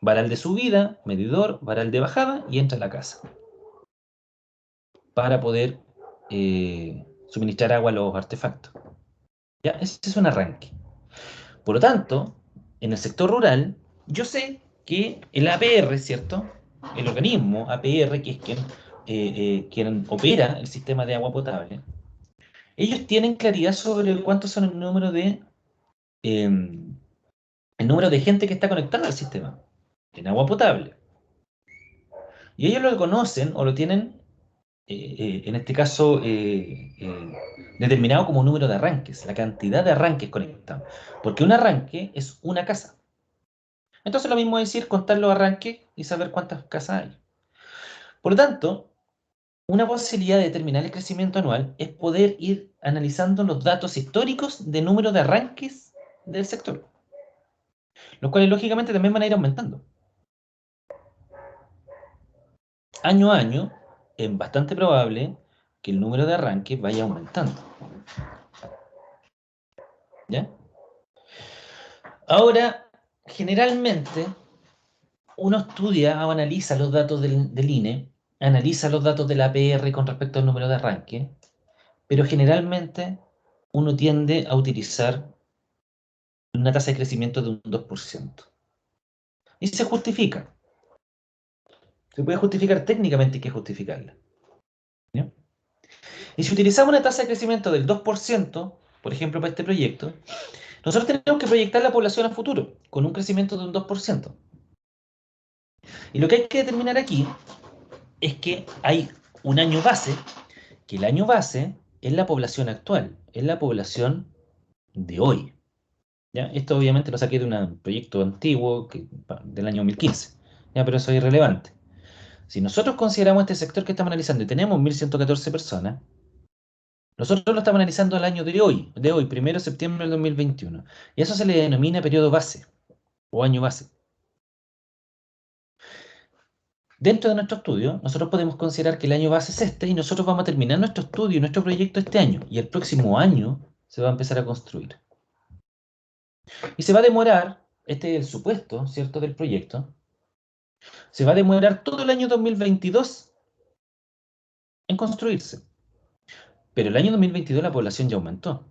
varal de subida, medidor, varal de bajada y entra a la casa. Para poder suministrar agua a los artefactos. ¿Ya? Ese es un arranque. Por lo tanto, en el sector rural, yo sé que el APR, ¿cierto? El organismo APR, que es quien opera el sistema de agua potable, ellos tienen claridad sobre cuántos son el número de gente que está conectada al sistema en agua potable. Y ellos lo conocen o lo tienen, en este caso, determinado como número de arranques, la cantidad de arranques conectados. Porque un arranque es una casa. Entonces lo mismo es decir, contar los arranques y saber cuántas casas hay. Por lo tanto, una posibilidad de determinar el crecimiento anual es poder ir analizando los datos históricos de número de arranques del sector, los cuales lógicamente también van a ir aumentando. Año a año es bastante probable que el número de arranques vaya aumentando. ¿Ya? Ahora, generalmente, uno estudia o analiza los datos del INE, analiza los datos de la APR con respecto al número de arranque, pero generalmente uno tiende a utilizar una tasa de crecimiento de un 2%. Y se justifica. Se puede justificar técnicamente, hay que justificarla. ¿Ya? Y si utilizamos una tasa de crecimiento del 2%, por ejemplo, para este proyecto, nosotros tenemos que proyectar la población a futuro, con un crecimiento de un 2%. Y lo que hay que determinar aquí es que hay un año base, que el año base es la población actual, es la población de hoy. ¿Ya? Esto obviamente lo saqué de un proyecto antiguo del año 2015, ¿ya? Pero eso es irrelevante. Si nosotros consideramos este sector que estamos analizando y tenemos 1.114 personas, nosotros lo estamos analizando al año de hoy, 1 de septiembre del 2021. Y eso se le denomina periodo base o año base. Dentro de nuestro estudio, nosotros podemos considerar que el año base es este y nosotros vamos a terminar nuestro estudio, nuestro proyecto este año. Y el próximo año se va a empezar a construir. Y se va a demorar, este es el supuesto, ¿cierto?, del proyecto, se va a demorar todo el año 2022 en construirse. Pero el año 2022 la población ya aumentó.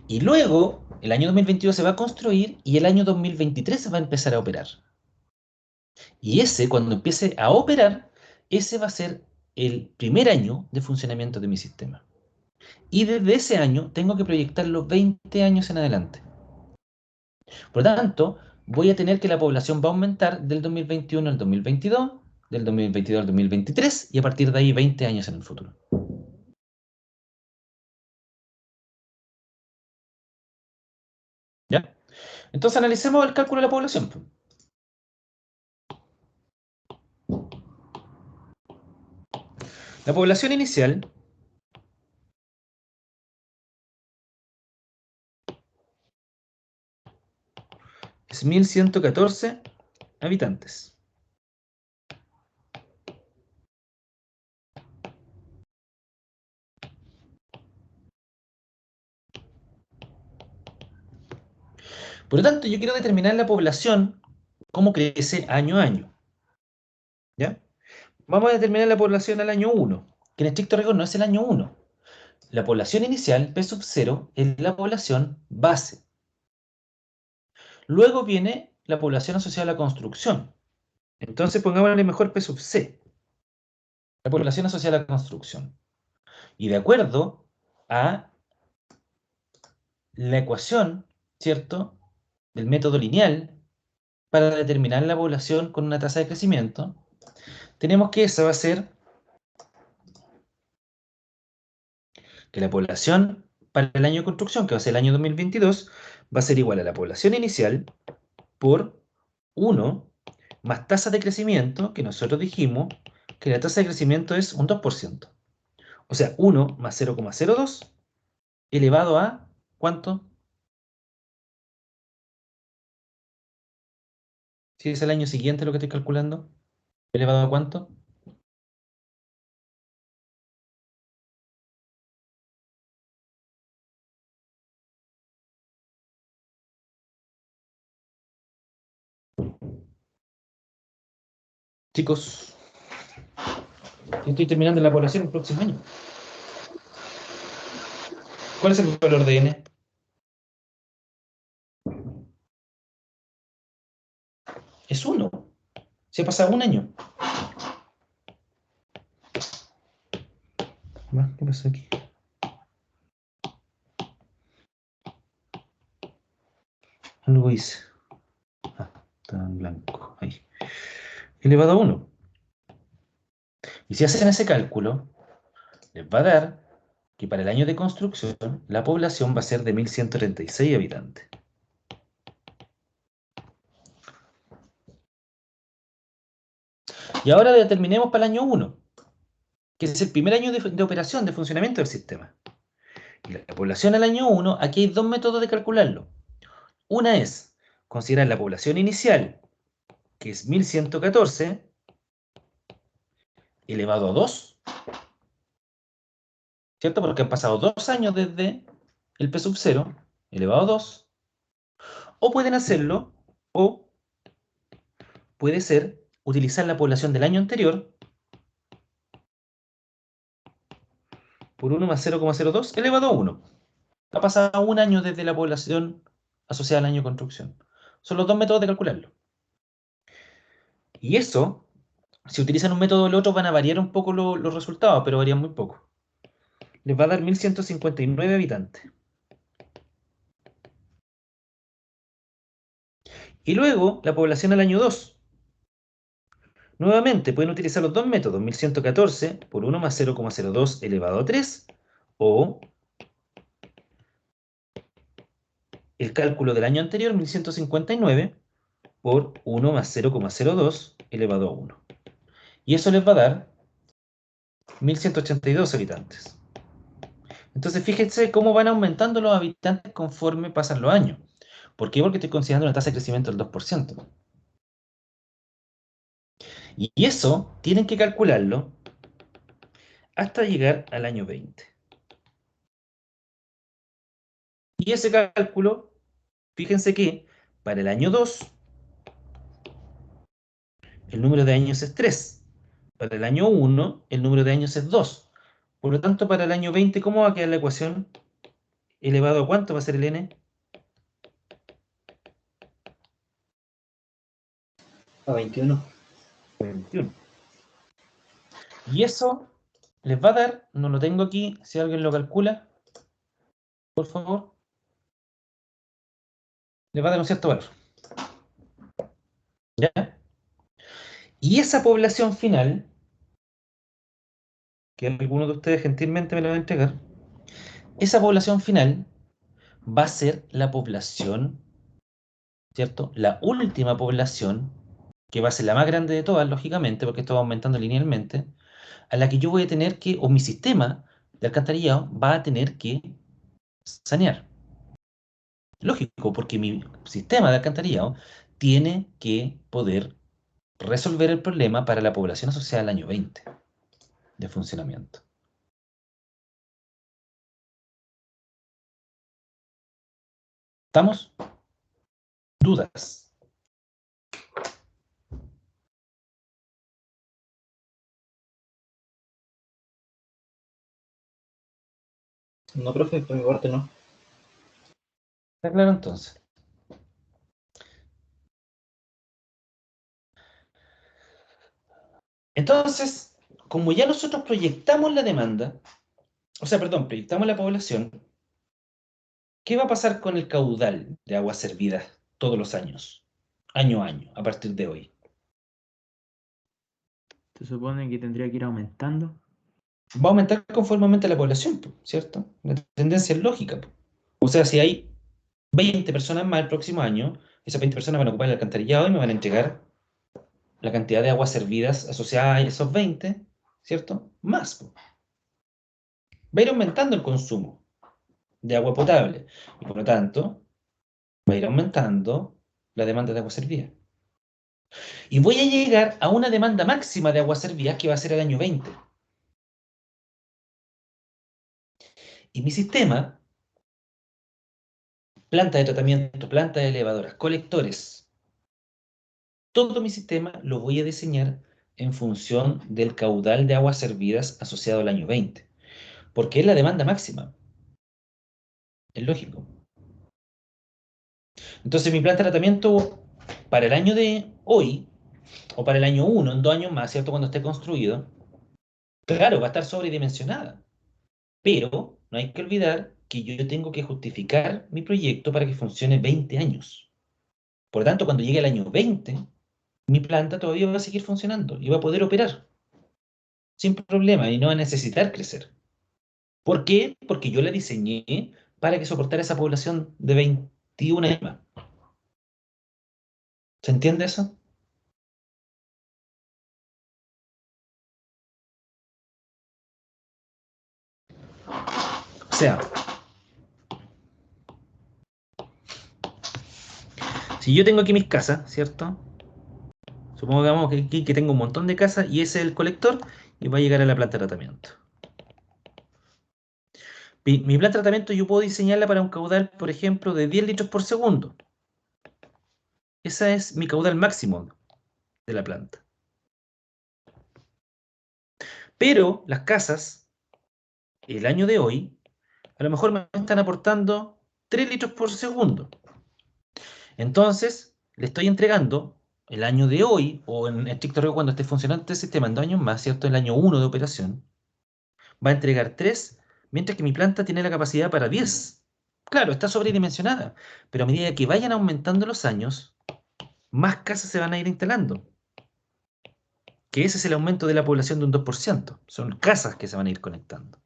Y luego, el año 2022 se va a construir y el año 2023 se va a empezar a operar. Y ese, cuando empiece a operar, ese va a ser el primer año de funcionamiento de mi sistema. Y desde ese año tengo que proyectarlo 20 años en adelante. Por lo tanto, voy a tener que la población va a aumentar del 2021 al 2022, del 2022 al 2023 y a partir de ahí 20 años en el futuro. ¿Ya? Entonces analicemos el cálculo de la población. La población inicial es 1.114 habitantes. Por lo tanto, yo quiero determinar la población, cómo crece año a año. ¿Ya? Vamos a determinar la población al año 1, que en estricto rigor no es el año 1. La población inicial, P sub 0, es la población base. Luego viene la población asociada a la construcción. Entonces pongámosle mejor P sub C. La población asociada a la construcción. Y de acuerdo a la ecuación, ¿cierto?, del método lineal, para determinar la población con una tasa de crecimiento, tenemos que esa va a ser que la población para el año de construcción, que va a ser el año 2022, va a ser igual a la población inicial por 1 más tasa de crecimiento, que nosotros dijimos que la tasa de crecimiento es un 2%. O sea, 1 más 0,02 elevado a, ¿cuánto? Si es el año siguiente lo que estoy calculando, ¿elevado a cuánto? Chicos, estoy terminando la población el próximo año. ¿Cuál es el valor de n? Es 1. Se ha pasado un año. ¿Qué pasa aquí? Algo hice. Está en blanco. Ahí. Elevado a 1. Y si hacen ese cálculo, les va a dar que para el año de construcción la población va a ser de 1.136 habitantes. Y ahora determinemos para el año 1, que es el primer año de operación, de funcionamiento del sistema. Y la población al año 1, aquí hay dos métodos de calcularlo. Una es considerar la población inicial, que es 1.114, elevado a 2, ¿cierto? Porque han pasado 2 años desde el P sub 0, elevado a 2. O pueden hacerlo, o puede ser utilizar la población del año anterior por 1 más 0,02 elevado a 1. Ha pasado un año desde la población asociada al año de construcción. Son los dos métodos de calcularlo. Y eso, si utilizan un método o el otro, van a variar un poco los resultados, pero varían muy poco. Les va a dar 1159 habitantes. Y luego, la población al año 2. Nuevamente, pueden utilizar los dos métodos, 1114 por 1 más 0,02 elevado a 3, o el cálculo del año anterior, 1159, por 1 más 0,02 elevado a 1. Y eso les va a dar 1182 habitantes. Entonces, fíjense cómo van aumentando los habitantes conforme pasan los años. ¿Por qué? Porque estoy considerando una tasa de crecimiento del 2%. Y eso tienen que calcularlo hasta llegar al año 20. Y ese cálculo, fíjense que para el año 2, el número de años es 3. Para el año 1, el número de años es 2. Por lo tanto, para el año 20, ¿cómo va a quedar la ecuación? ¿Elevado a cuánto va a ser el n? A 21. 21. Y eso les va a dar, no lo tengo aquí, si alguien lo calcula, por favor, les va a dar un cierto valor. ¿Ya? Y esa población final, que alguno de ustedes gentilmente me la va a entregar, esa población final va a ser la población, ¿cierto? La última población, que va a ser la más grande de todas, lógicamente, porque esto va aumentando linealmente, a la que yo voy a tener que, o mi sistema de alcantarillado va a tener que sanear. Lógico, porque mi sistema de alcantarillado tiene que poder resolver el problema para la población asociada al año 20 de funcionamiento. ¿Estamos? ¿Dudas? No, profe, por mi parte no. ¿Está claro entonces? Entonces, como ya nosotros proyectamos la demanda, o sea, perdón, proyectamos la población, ¿qué va a pasar con el caudal de aguas servidas todos los años? Año a año, a partir de hoy. Se supone que tendría que ir aumentando. Va a aumentar conforme aumente la población, po, ¿cierto? La tendencia es lógica, po. O sea, si hay 20 personas más el próximo año, esas 20 personas van a ocupar el alcantarillado y me van a entregar la cantidad de aguas servidas asociada a esos 20, ¿cierto? Más, po. Va a ir aumentando el consumo de agua potable y por lo tanto va a ir aumentando la demanda de agua servida. Y voy a llegar a una demanda máxima de agua servida que va a ser el año 20. Y mi sistema, planta de tratamiento, planta de elevadoras, colectores, todo mi sistema lo voy a diseñar en función del caudal de aguas servidas asociado al año 20, porque es la demanda máxima. Es lógico. Entonces mi planta de tratamiento para el año de hoy, o para el año 1, en 2 años más, ¿cierto? Cuando esté construido, claro, va a estar sobredimensionada. Pero no hay que olvidar que yo tengo que justificar mi proyecto para que funcione 20 años. Por lo tanto, cuando llegue el año 20, mi planta todavía va a seguir funcionando y va a poder operar sin problema y no va a necesitar crecer. ¿Por qué? Porque yo la diseñé para que soportara esa población de 21 años más. ¿Se entiende eso? O sea, si yo tengo aquí mis casas, ¿cierto? Supongamos que aquí que tengo un montón de casas y ese es el colector y va a llegar a la planta de tratamiento. Mi planta de tratamiento yo puedo diseñarla para un caudal, por ejemplo, de 10 litros por segundo. Ese es mi caudal máximo de la planta. Pero las casas, el año de hoy, a lo mejor me están aportando 3 litros por segundo. Entonces, le estoy entregando el año de hoy, o en estricto rigor cuando esté funcionando este sistema en 2 años más, ¿cierto? El año 1 de operación, va a entregar 3, mientras que mi planta tiene la capacidad para 10. Claro, está sobredimensionada, pero a medida que vayan aumentando los años, más casas se van a ir instalando. Que ese es el aumento de la población de un 2%. Son casas que se van a ir conectando.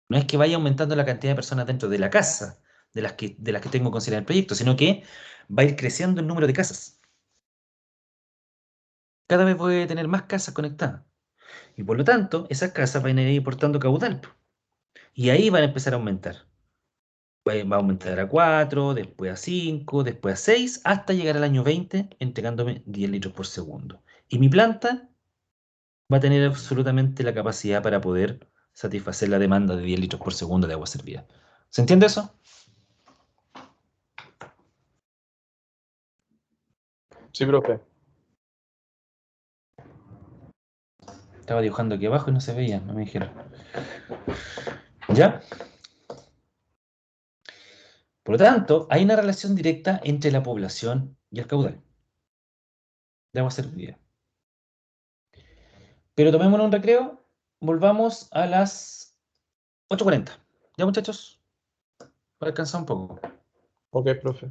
No es que vaya aumentando la cantidad de personas dentro de la casa, de las que tengo considerado el proyecto, sino que va a ir creciendo el número de casas. Cada vez voy a tener más casas conectadas. Y por lo tanto, esas casas van a ir aportando caudal, po. Y ahí van a empezar a aumentar. Va a aumentar a 4, después a 5, después a 6, hasta llegar al año 20, entregándome 10 litros por segundo. Y mi planta va a tener absolutamente la capacidad para poder satisfacer la demanda de 10 litros por segundo de agua servida. ¿Se entiende eso? Sí, profe. Estaba dibujando aquí abajo y no se veía, no me dijeron. ¿Ya? Por lo tanto, hay una relación directa entre la población y el caudal de agua servida. Pero tomémonos un recreo, volvamos a las 8:40. ¿Ya, muchachos? Para alcanzar un poco. Ok, profe.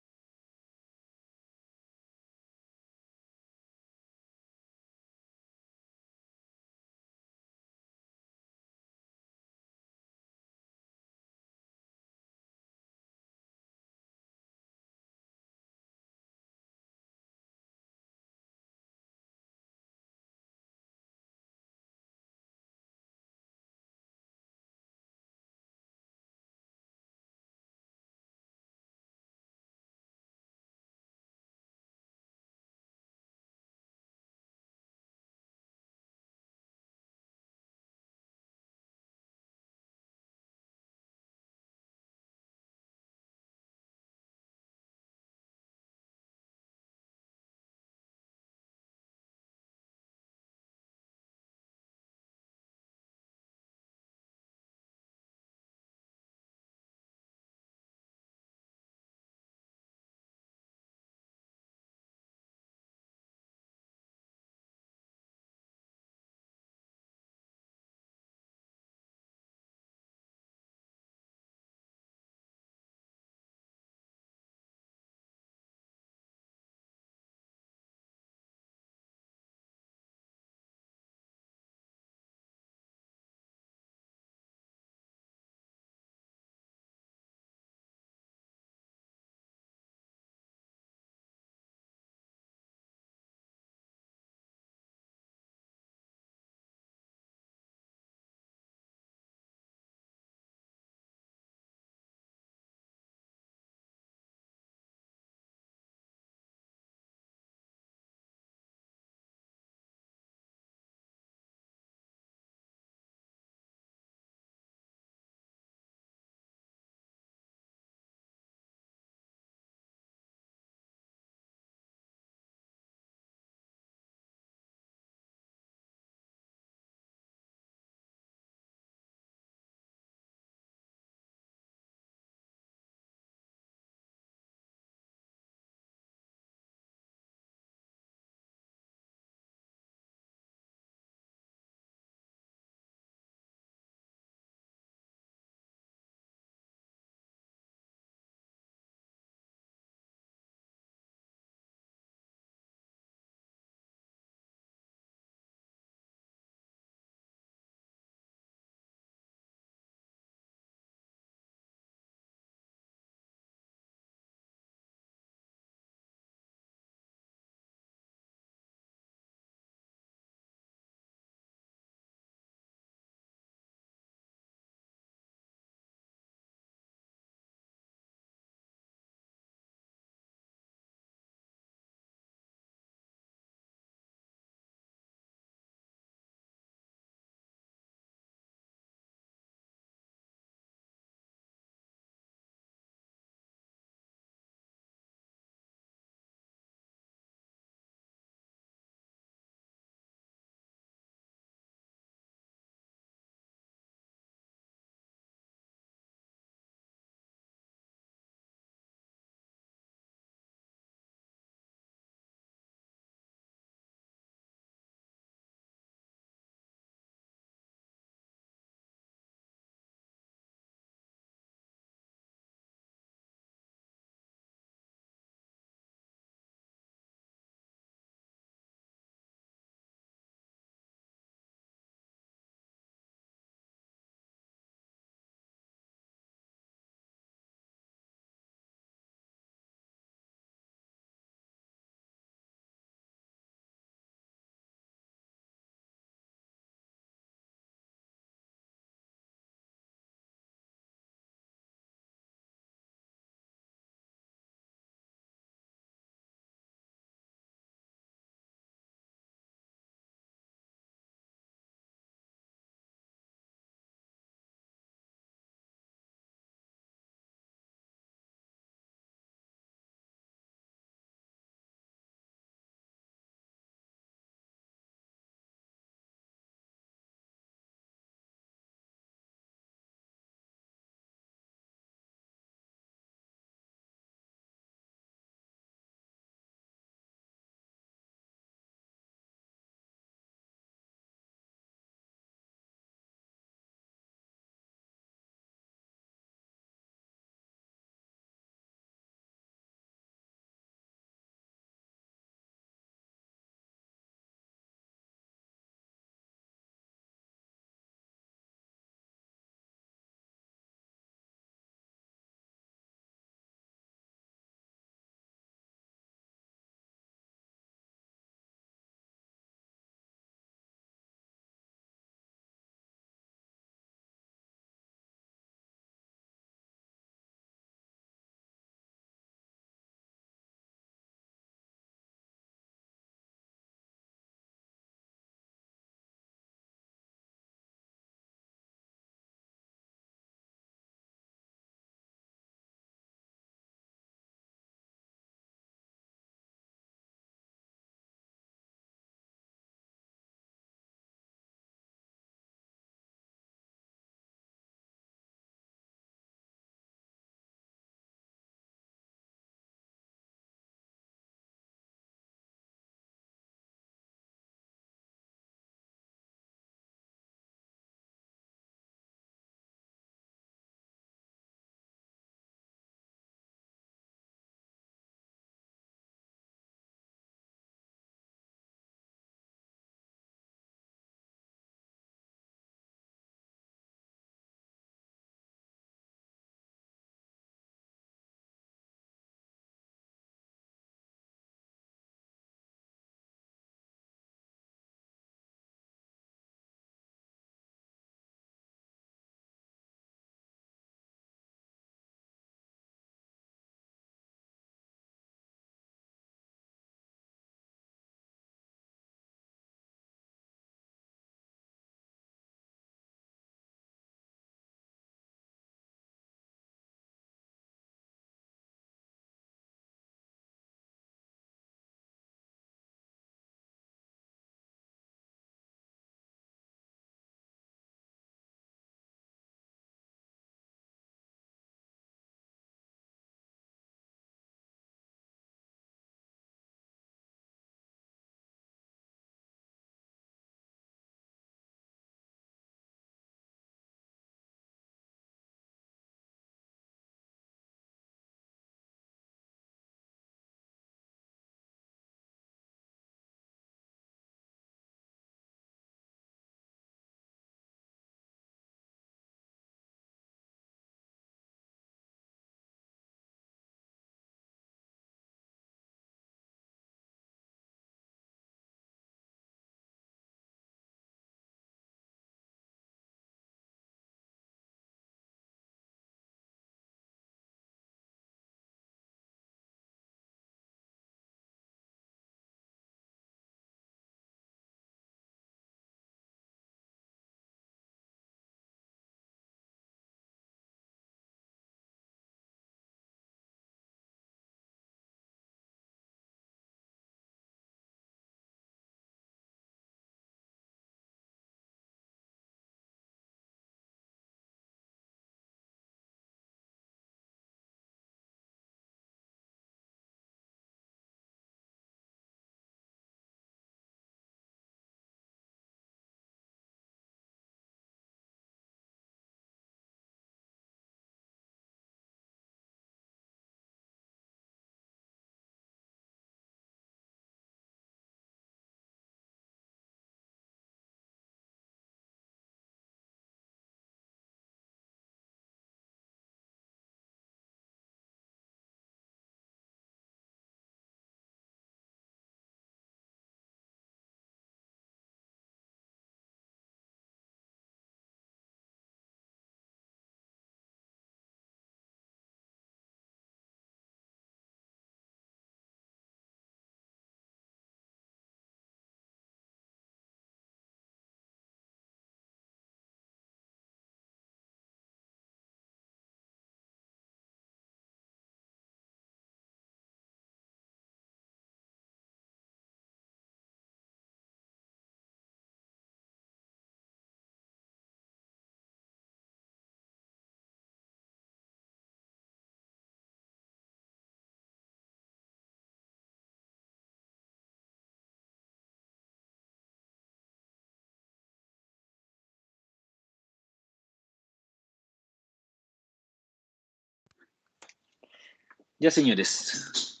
Ya, señores.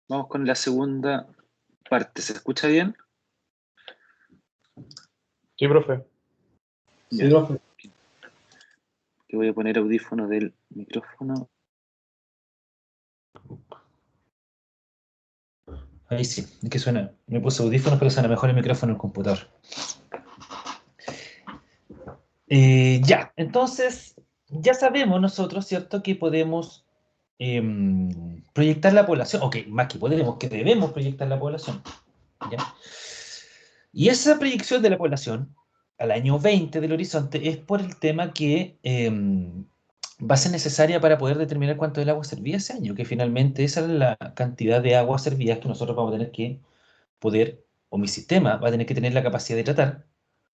Vamos con la segunda parte. ¿Se escucha bien? Sí, profe. Ya. Sí, profe. Que voy a poner audífonos del micrófono. Ahí sí, es que suena. Me puse audífonos, pero suena mejor el micrófono en el computador. Ya, entonces, ya sabemos nosotros, ¿cierto?, que podemos proyectar la población, o que más que podemos, que debemos proyectar la población. ¿Ya? Y esa proyección de la población al año 20 del horizonte es por el tema que va a ser necesaria para poder determinar cuánto es el agua servida ese año, que finalmente esa es la cantidad de agua servida que nosotros vamos a tener que poder, o mi sistema va a tener que tener la capacidad de tratar,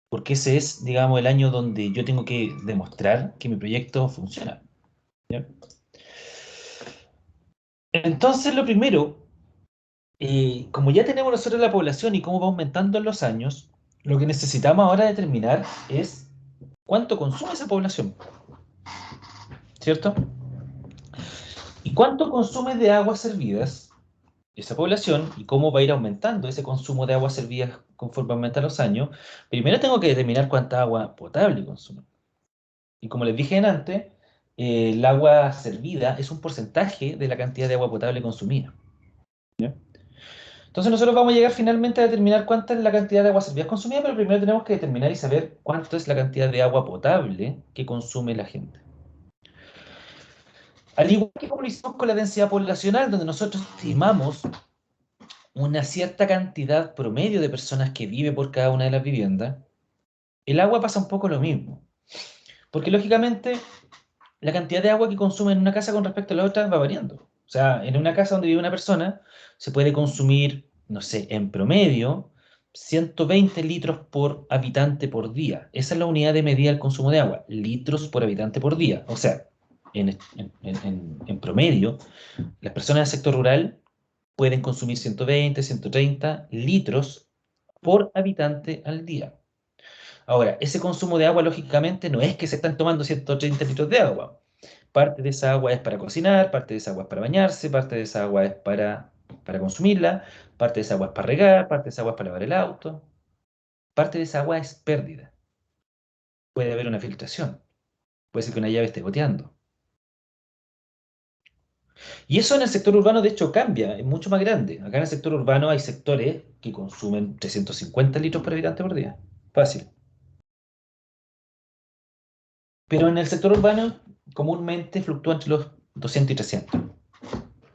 porque ese es, digamos, el año donde yo tengo que demostrar que mi proyecto funciona. ¿Ya? Entonces, lo primero, como ya tenemos nosotros la población y cómo va aumentando en los años, lo que necesitamos ahora determinar es cuánto consume esa población, ¿cierto? Y cuánto consume de aguas servidas esa población y cómo va a ir aumentando ese consumo de aguas servidas conforme aumentan los años. Primero tengo que determinar cuánta agua potable consume. Y como les dije antes, el agua servida es un porcentaje de la cantidad de agua potable consumida. ¿Ya? Entonces nosotros vamos a llegar finalmente a determinar cuánta es la cantidad de agua servida consumida, pero primero tenemos que determinar y saber cuánto es la cantidad de agua potable que consume la gente. Al igual que como lo hicimos con la densidad poblacional, donde nosotros estimamos una cierta cantidad promedio de personas que vive por cada una de las viviendas, el agua pasa un poco lo mismo. Porque lógicamente la cantidad de agua que consume en una casa con respecto a la otra va variando. O sea, en una casa donde vive una persona se puede consumir, no sé, en promedio 120 litros por habitante por día. Esa es la unidad de medida del consumo de agua, litros por habitante por día. O sea, en promedio, las personas del sector rural pueden consumir 120, 130 litros por habitante al día. Ahora, ese consumo de agua, lógicamente, no es que se están tomando 130 litros de agua. Parte de esa agua es para cocinar, parte de esa agua es para bañarse, parte de esa agua es para consumirla, parte de esa agua es para regar, parte de esa agua es para lavar el auto, parte de esa agua es pérdida. Puede haber una filtración, puede ser que una llave esté goteando. Y eso en el sector urbano, de hecho, cambia, es mucho más grande. Acá en el sector urbano hay sectores que consumen 350 litros por habitante por día. Fácil. Pero en el sector urbano comúnmente fluctúa entre los 200 y 300.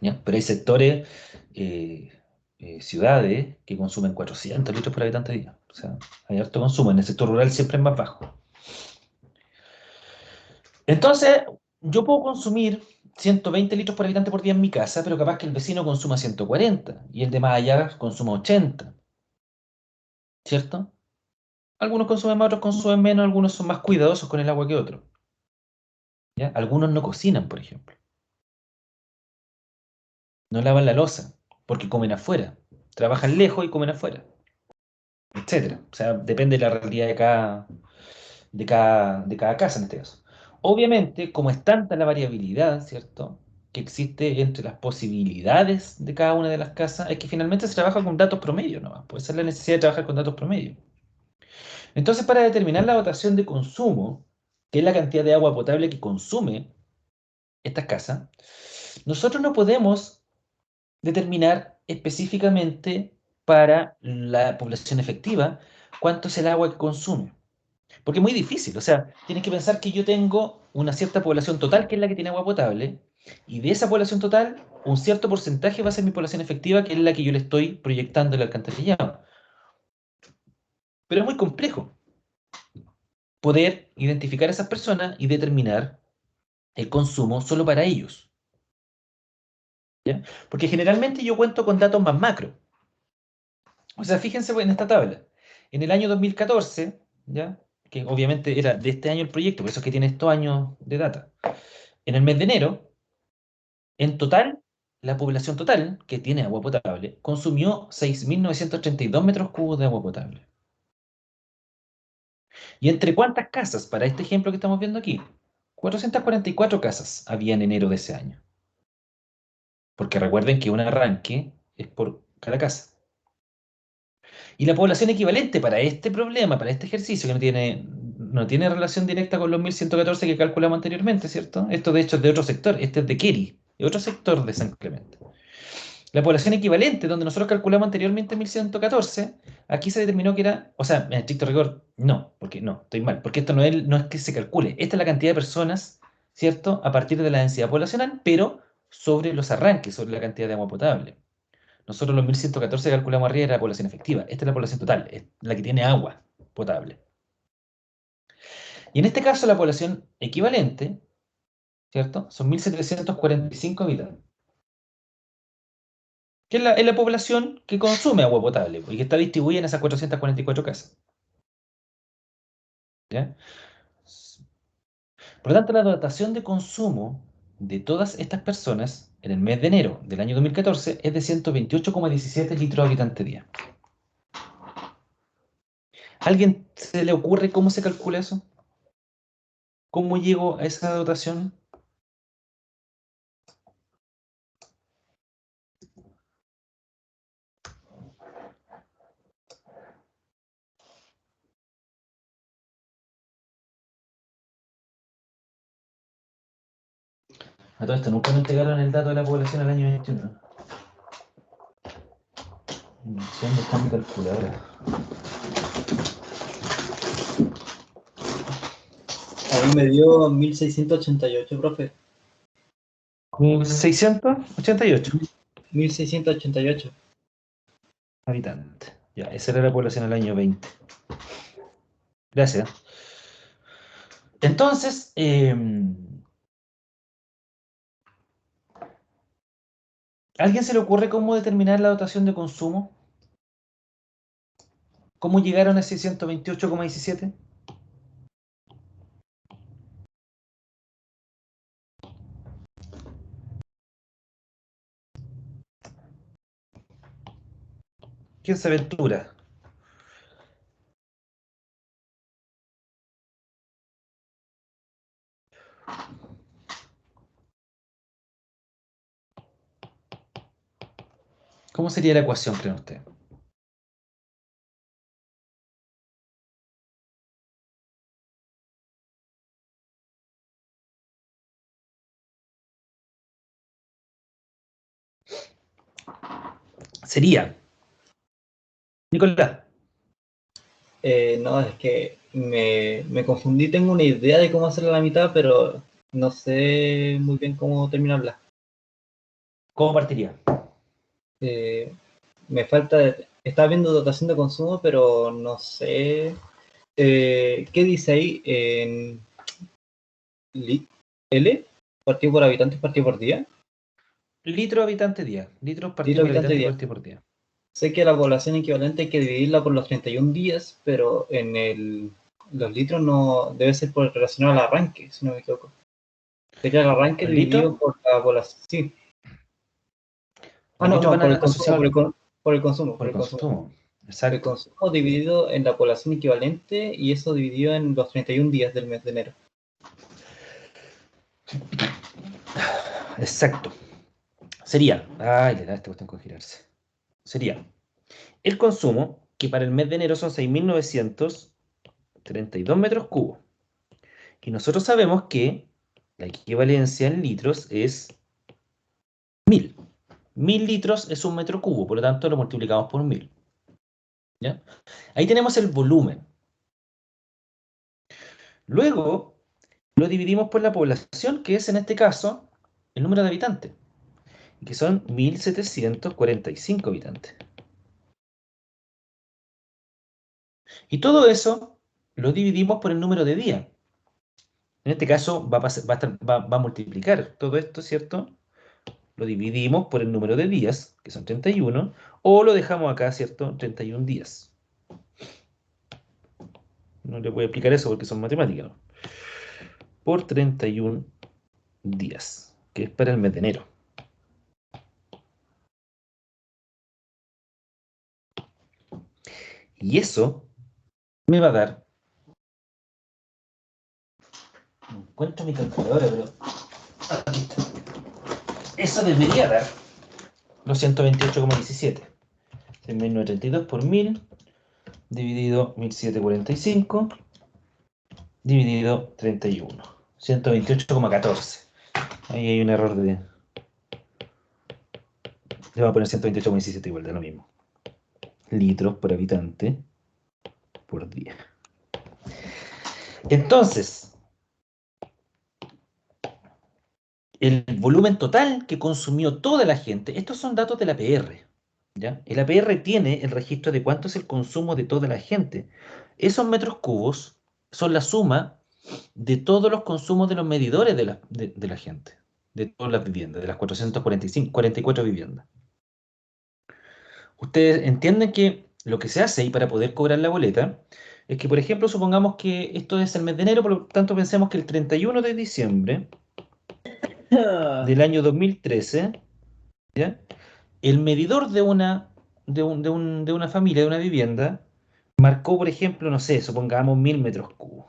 ¿Ya? Pero hay sectores, ciudades, que consumen 400 litros por habitante día. O sea, hay harto consumo. En el sector rural siempre es más bajo. Entonces, yo puedo consumir 120 litros por habitante por día en mi casa, pero capaz que el vecino consuma 140 y el de más allá consuma 80. ¿Cierto? Algunos consumen más, otros consumen menos, algunos son más cuidadosos con el agua que otros. ¿Ya? Algunos no cocinan, por ejemplo. No lavan la loza, porque comen afuera. Trabajan lejos y comen afuera, etcétera. O sea, depende de la realidad de cada casa en este caso. Obviamente, como es tanta la variabilidad, ¿cierto?, que existe entre las posibilidades de cada una de las casas, es que finalmente se trabaja con datos promedio nomás. Puede ser la necesidad de trabajar con datos promedio. Entonces, para determinar la dotación de consumo, que es la cantidad de agua potable que consume estas casas, nosotros no podemos determinar específicamente para la población efectiva cuánto es el agua que consume. Porque es muy difícil, o sea, tienes que pensar que yo tengo una cierta población total que es la que tiene agua potable, y de esa población total, un cierto porcentaje va a ser mi población efectiva, que es la que yo le estoy proyectando el alcantarillado. Pero es muy complejo poder identificar a esas personas y determinar el consumo solo para ellos. ¿Ya? Porque generalmente yo cuento con datos más macro. O sea, fíjense en esta tabla. En el año 2014, ¿ya?, que obviamente era de este año el proyecto, por eso es que tiene estos años de data. En el mes de enero, en total, la población total que tiene agua potable consumió 6.932 metros cúbicos de agua potable. ¿Y entre cuántas casas, para este ejemplo que estamos viendo aquí? 444 casas había en enero de ese año. Porque recuerden que un arranque es por cada casa. Y la población equivalente para este problema, para este ejercicio, que no tiene relación directa con los 1114 que calculamos anteriormente, ¿cierto? Esto de hecho es de otro sector, este es de Kerry, de otro sector de San Clemente. La población equivalente, donde nosotros calculamos anteriormente 1114, aquí se determinó que era, o sea, en estricto rigor, no, porque no, estoy mal, porque esto no es que se calcule, esta es la cantidad de personas, ¿cierto? A partir de la densidad poblacional, pero sobre los arranques, sobre la cantidad de agua potable. Nosotros los 1114 calculamos arriba era la población efectiva. Esta es la población total, es la que tiene agua potable. Y en este caso la población equivalente, ¿cierto? Son 1745 habitantes. Que es la población que consume agua potable y que está distribuida en esas 444 casas. ¿Ya? Por lo tanto, la dotación de consumo de todas estas personas en el mes de enero del año 2014 es de 128,17 litros habitante día. ¿A alguien se le ocurre cómo se calcula eso? ¿Cómo llego a esa dotación? A todo esto, nunca me entregaron el dato de la población al año 21. ¿Dónde está mi calculadora? A mí me dio 1688, profe. 688 1688. habitantes. Ya, esa era la población al año 20. Gracias. Entonces, ¿a alguien se le ocurre cómo determinar la dotación de consumo? ¿Cómo llegaron a ese 128,17? ¿Quién se aventura? ¿Cómo sería la ecuación, creen ustedes? Sería, Nicolás, No, es que me confundí. Tengo una idea de cómo hacerla a la mitad, pero no sé muy bien cómo terminarla. ¿cómo partiría? Me falta. Estaba viendo dotación de consumo, pero no sé. ¿Qué dice ahí? L, partido por habitantes, partido por día. Litro habitante día. Litros partido Litro por habitante habitante día. partido por día. Sé que la población equivalente hay que dividirla por los 31 días, pero los litros no debe ser por relacionado al arranque, si no me equivoco. Sería el arranque ¿El dividido litro? por la población. Sí. Los litros No, van por el consumo, asociados por el consumo, por por el el consumo. consumo. El Exacto. consumo dividido en la población equivalente y eso dividido en los 31 días del mes de enero. Exacto. Sería, ay, le da esta cuestión con girarse. Sería el consumo, que para el mes de enero son 6.932 metros cubos. Y nosotros sabemos que la equivalencia en litros es 1000. 1000 litros es un metro cubo, por lo tanto lo multiplicamos por 1000. ¿Ya? Ahí tenemos el volumen. Luego lo dividimos por la población, que es en este caso el número de habitantes, que son 1745 habitantes. Y todo eso lo dividimos por el número de días. En este caso va a multiplicar todo esto, ¿cierto? Lo dividimos por el número de días, que son 31, o lo dejamos acá, ¿cierto? 31 días. No le voy a explicar eso porque son matemáticas, ¿no? Por 31 días, que es para el mes de enero. Y eso me va a dar... No encuentro mi calculadora, pero... Aquí está. Eso debería dar los 128,17. 6.932 por 1000 dividido 1.745 dividido 31. 128,14. Ahí hay un error de... Le voy a poner 128,17 igual, de lo mismo. Litros por habitante por día. Entonces, el volumen total que consumió toda la gente, estos son datos del APR, ¿ya? El APR tiene el registro de cuánto es el consumo de toda la gente. Esos metros cubos son la suma de todos los consumos de los medidores de la gente, de todas las viviendas, de las 44 viviendas. Ustedes entienden que lo que se hace ahí para poder cobrar la boleta es que, por ejemplo, supongamos que esto es el mes de enero, por lo tanto pensemos que el 31 de diciembre del año 2013, ¿ya? El medidor de una familia, de una vivienda, marcó, por ejemplo, no sé, supongamos 1000 metros cubos.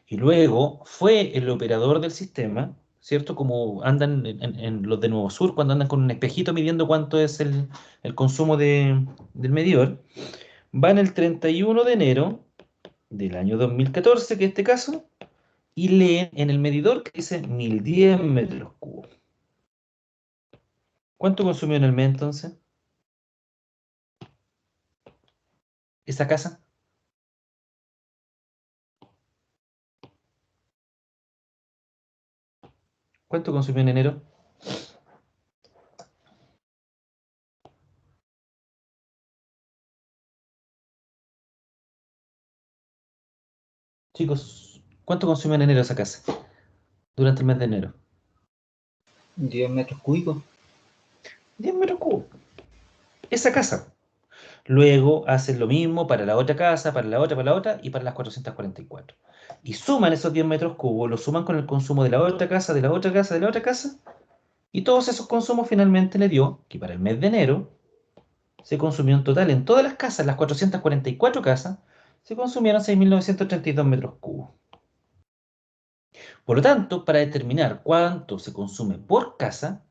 Y luego fue el operador del sistema, ¿cierto? Como andan en los de Nuevo Sur, cuando andan con un espejito midiendo cuánto es el consumo del medidor. Van el 31 de enero del año 2014, que es este caso, y leen en el medidor que dice 1010 metros cubos. ¿Cuánto consumió en el mes entonces esa casa? ¿Cuánto consumió en enero? Chicos, ¿cuánto consumió en enero esa casa? Durante el mes de enero. 10 metros cúbicos. 10 metros cubos. Esa casa. Luego hacen lo mismo para la otra casa, para la otra y para las 444. Y suman esos 10 metros cubos, los suman con el consumo de la otra casa, de la otra casa, de la otra casa. Y todos esos consumos finalmente le dio que para el mes de enero se consumió en total en todas las casas, las 444 casas, se consumieron 6.932 metros cubos. Por lo tanto, para determinar cuánto se consume por casa,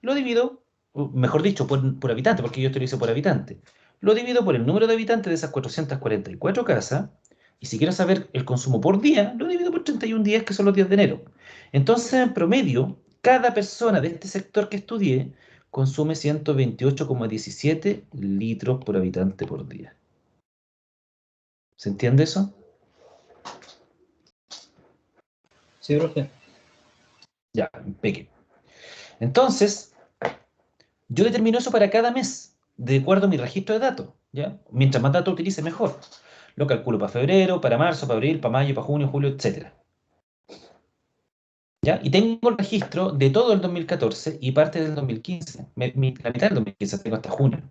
lo divido, mejor dicho, por habitante, porque yo esto lo hice por habitante. Lo divido por el número de habitantes de esas 444 casas, y si quiero saber el consumo por día, lo divido por 31 días, que son los días de enero. Entonces, en promedio, cada persona de este sector que estudié consume 128,17 litros por habitante por día. ¿Se entiende eso? Sí, profe. Ya, pequeño. Entonces, yo determino eso para cada mes, de acuerdo a mi registro de datos, ¿ya? Mientras más datos utilice, mejor. Lo calculo para febrero, para marzo, para abril, para mayo, para junio, julio, etc. ¿Ya? Y tengo el registro de todo el 2014 y parte del 2015. La mitad del 2015 tengo hasta junio.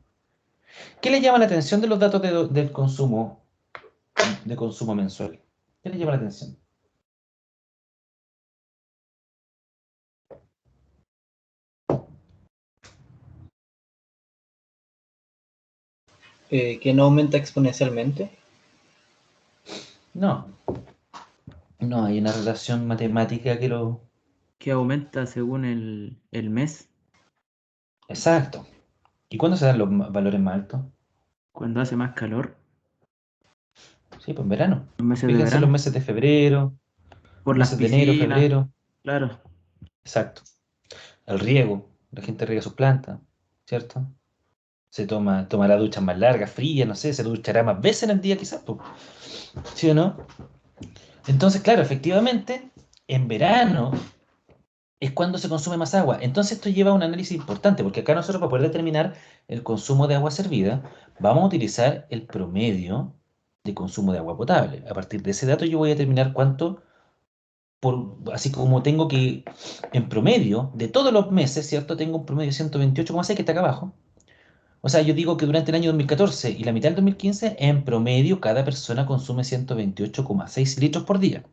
¿Qué le llama la atención de los datos del consumo, de consumo mensual? ¿Qué le llama la atención? Que no aumenta exponencialmente. No, no hay una relación matemática que lo... Que aumenta según el mes, Exacto. ¿Y cuándo se dan los valores más altos? cuando hace más calor, Sí, pues en verano. los meses de Fíjense los verano, meses de febrero, por las meses de enero, piscinas, febrero. claro. Exacto. El riego. La gente riega sus plantas, ¿cierto? Tomará duchas más largas, frías, no sé, se duchará más veces en el día quizás, po. ¿Sí o no? Entonces, claro, efectivamente, en verano es cuando se consume más agua. Entonces esto lleva a un análisis importante, porque acá nosotros para poder determinar el consumo de agua servida, vamos a utilizar el promedio de consumo de agua potable. A partir de ese dato yo voy a determinar cuánto, así como tengo que, en promedio, de todos los meses, ¿cierto? Tengo un promedio de 128,6 que está acá abajo. O sea, yo digo que durante el año 2014 y la mitad del 2015, en promedio, cada persona consume 128,6 litros por día.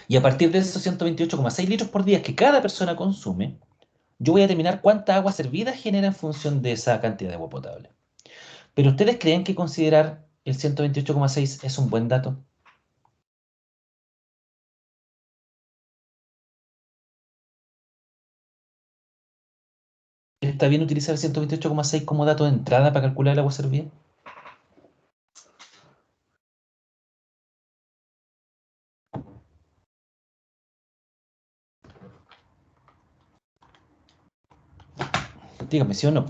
Y a partir de esos 128,6 litros por día que cada persona consume, yo voy a determinar cuánta agua servida genera en función de esa cantidad de agua potable. ¿Pero ustedes creen que considerar el 128,6 es un buen dato? ¿está bien utilizar el 128,6 como dato de entrada para calcular el agua servida? Dígame, ¿sí o no?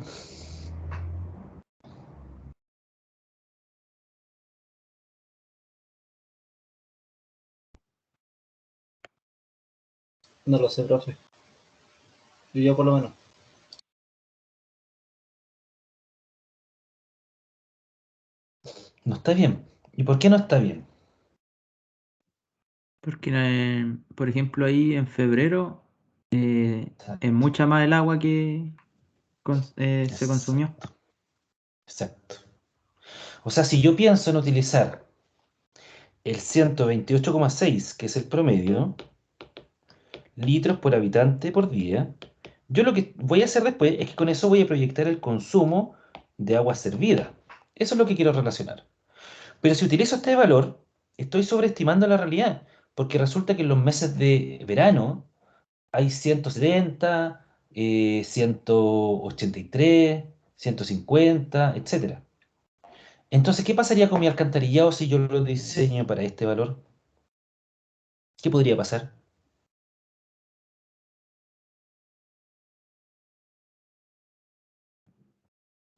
No lo sé, profe. Yo por lo menos. No está bien. ¿Y por qué no está bien? Porque, por ejemplo, ahí en febrero es mucha más el agua que se consumió. Exacto. O sea, si yo pienso en utilizar el 128,6, que es el promedio, litros por habitante por día, yo lo que voy a hacer después es que con eso voy a proyectar el consumo de agua servida. Eso es lo que quiero relacionar. Pero si utilizo este valor, estoy sobreestimando la realidad, porque resulta que en los meses de verano hay 170, 183, 150, etcétera. Entonces, ¿qué pasaría con mi alcantarillado si yo lo diseño para este valor? ¿Qué podría pasar?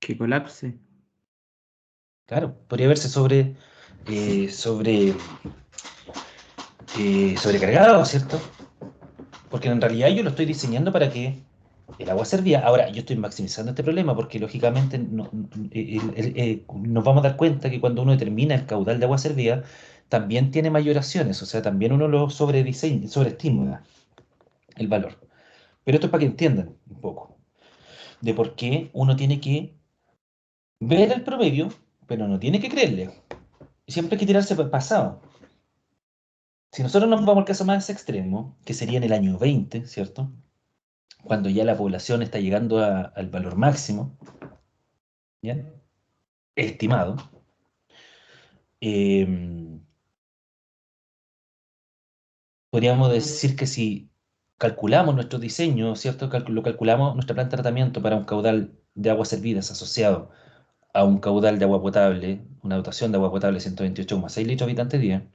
Que colapse. Claro, podría verse sobrecargado, ¿cierto? Porque en realidad yo lo estoy diseñando para que el agua servía. Ahora, yo estoy maximizando este problema porque lógicamente nos vamos a dar cuenta que cuando uno determina el caudal de agua servida, también tiene mayoraciones, o sea, también uno lo sobreestima el valor. Pero esto es para que entiendan un poco de por qué uno tiene que ver el promedio, pero no tiene que creerle. Siempre hay que tirarse para el pasado. Si nosotros nos vamos al caso más extremo, que sería en el año 20, ¿cierto? Cuando ya la población está llegando al valor máximo, ¿ya? Estimado, eh, podríamos decir que si calculamos nuestro diseño, ¿cierto? Lo calculamos nuestra planta de tratamiento para un caudal de aguas servidas asociado a un caudal de agua potable, una dotación de agua potable de 128,6 litros habitante día,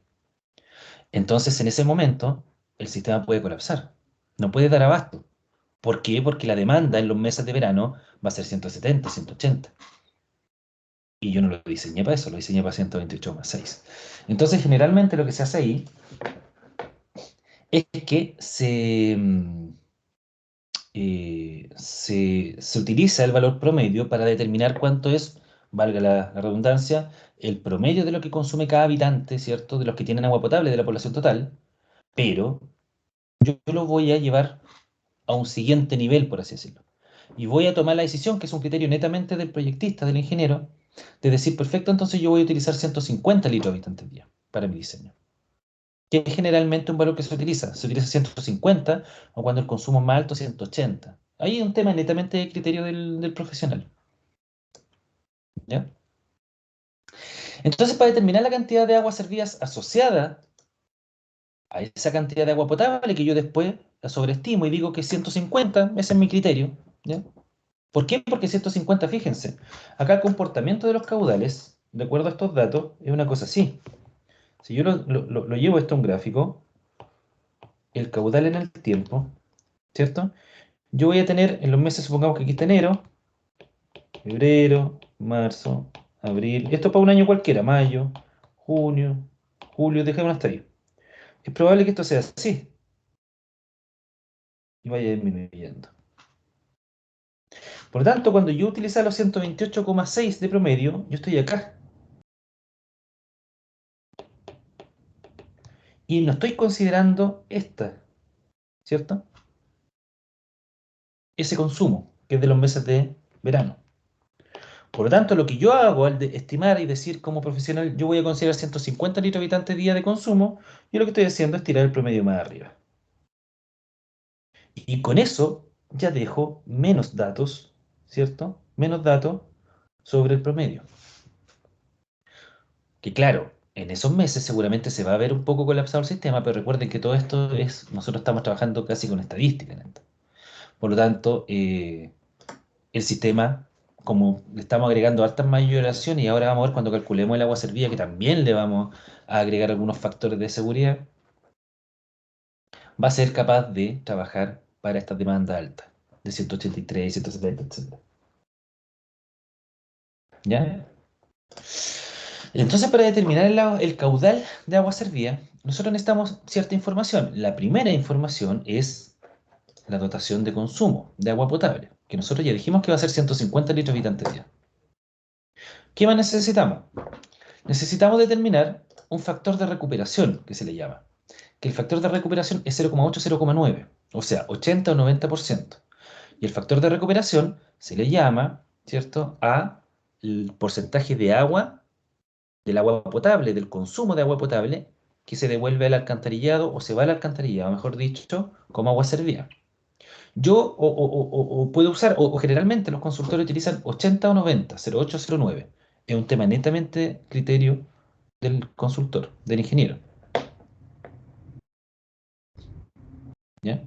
entonces en ese momento el sistema puede colapsar, no puede dar abasto. ¿Por qué? Porque la demanda en los meses de verano va a ser 170, 180. Y yo no lo diseñé para eso, lo diseñé para 128,6. Entonces, generalmente lo que se hace ahí es que se utiliza el valor promedio para determinar cuánto es, valga la redundancia, el promedio de lo que consume cada habitante, ¿cierto? De los que tienen agua potable de la población total, pero yo lo voy a llevar a un siguiente nivel, por así decirlo. Y voy a tomar la decisión, que es un criterio netamente del proyectista, del ingeniero, de decir, perfecto, entonces yo voy a utilizar 150 litros habitante al día para mi diseño. Que es generalmente un valor que se utiliza. Se utiliza 150 o cuando el consumo es más alto, 180. Ahí es un tema netamente de criterio del profesional. ¿Ya? Entonces, para determinar la cantidad de aguas servidas asociada a esa cantidad de agua potable que yo después la sobreestimo y digo que es 150, ese es mi criterio. ¿Ya? ¿Por qué? Porque 150, fíjense, acá el comportamiento de los caudales, de acuerdo a estos datos, es una cosa así. Si yo lo llevo esto a un gráfico, el caudal en el tiempo, ¿cierto? Yo voy a tener en los meses, supongamos que aquí está enero, febrero, marzo, abril, esto para un año cualquiera, mayo, junio, julio, dejémoslo hasta ahí. Es probable que esto sea así y vaya disminuyendo. Por lo tanto, cuando yo utilizo los 128,6 de promedio, yo estoy acá. Y no estoy considerando esta, ¿cierto? Ese consumo, que es de los meses de verano. Por lo tanto, lo que yo hago al estimar y decir como profesional, yo voy a considerar 150 litros habitante día de consumo, yo lo que estoy haciendo es tirar el promedio más arriba. Y con eso ya dejo menos datos, ¿cierto? Menos datos sobre el promedio. Que claro, en esos meses seguramente se va a ver un poco colapsado el sistema, pero recuerden que todo esto es, nosotros estamos trabajando casi con estadística, ¿no? Por lo tanto, el sistema, como le estamos agregando hartas mayoraciones y ahora vamos a ver cuando calculemos el agua servida que también le vamos a agregar algunos factores de seguridad, va a ser capaz de trabajar para estas demandas altas, de 183, 170, etc. ¿Ya? Entonces, para determinar el caudal de agua servida, nosotros necesitamos cierta información. La primera información es la dotación de consumo de agua potable, que nosotros ya dijimos que va a ser 150 litros habitante día. ¿Qué más necesitamos? Necesitamos determinar un factor de recuperación, que se le llama, que el factor de recuperación es 0,8, 0,9, o sea, 80 o 90%. Y el factor de recuperación se le llama, ¿cierto?, a el porcentaje de agua, del agua potable, del consumo de agua potable, que se devuelve al alcantarillado o se va al alcantarillado, mejor dicho, como agua servida. Yo o puedo usar, o generalmente los consultores utilizan 80 o 90, 0,8 o 0,9. Es un tema netamente criterio del consultor, del ingeniero. ¿Ya?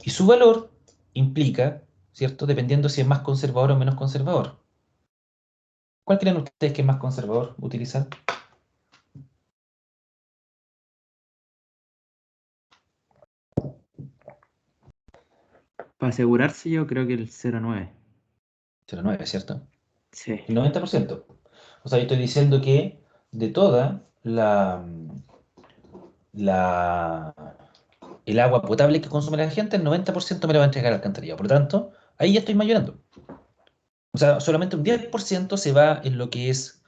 Y su valor implica, ¿cierto? Dependiendo si es más conservador o menos conservador. ¿Cuál creen ustedes que es más conservador utilizar? Para asegurarse yo creo que el 0,9. 0,9, ¿cierto? Sí. El 90%. O sea, yo estoy diciendo que de toda el agua potable que consume la gente, el 90% me la va a entregar al alcantarillado. Por lo tanto, ahí ya estoy mayorando. O sea, solamente un 10% se va en lo que es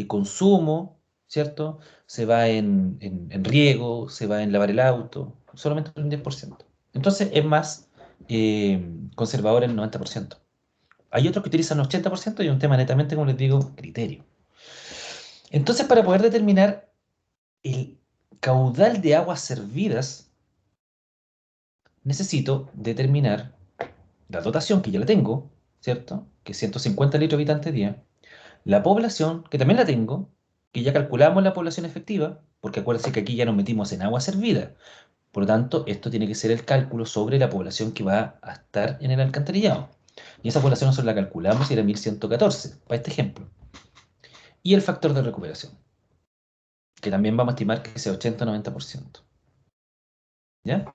consumo, ¿cierto? Se va en riego, se va en lavar el auto, solamente un 10%. Entonces es más conservador el 90%. Hay otros que utilizan el 80% y un tema netamente, como les digo, criterio. Entonces, para poder determinar el caudal de aguas servidas, necesito determinar la dotación, que ya la tengo, ¿cierto? Que es 150 litros habitante día. La población, que también la tengo, que ya calculamos la población efectiva, porque acuérdense que aquí ya nos metimos en agua servida. Por lo tanto, esto tiene que ser el cálculo sobre la población que va a estar en el alcantarillado. Y esa población nosotros la calculamos y era 1114, para este ejemplo. Y el factor de recuperación, que también vamos a estimar que sea 80 o 90%. ¿Ya?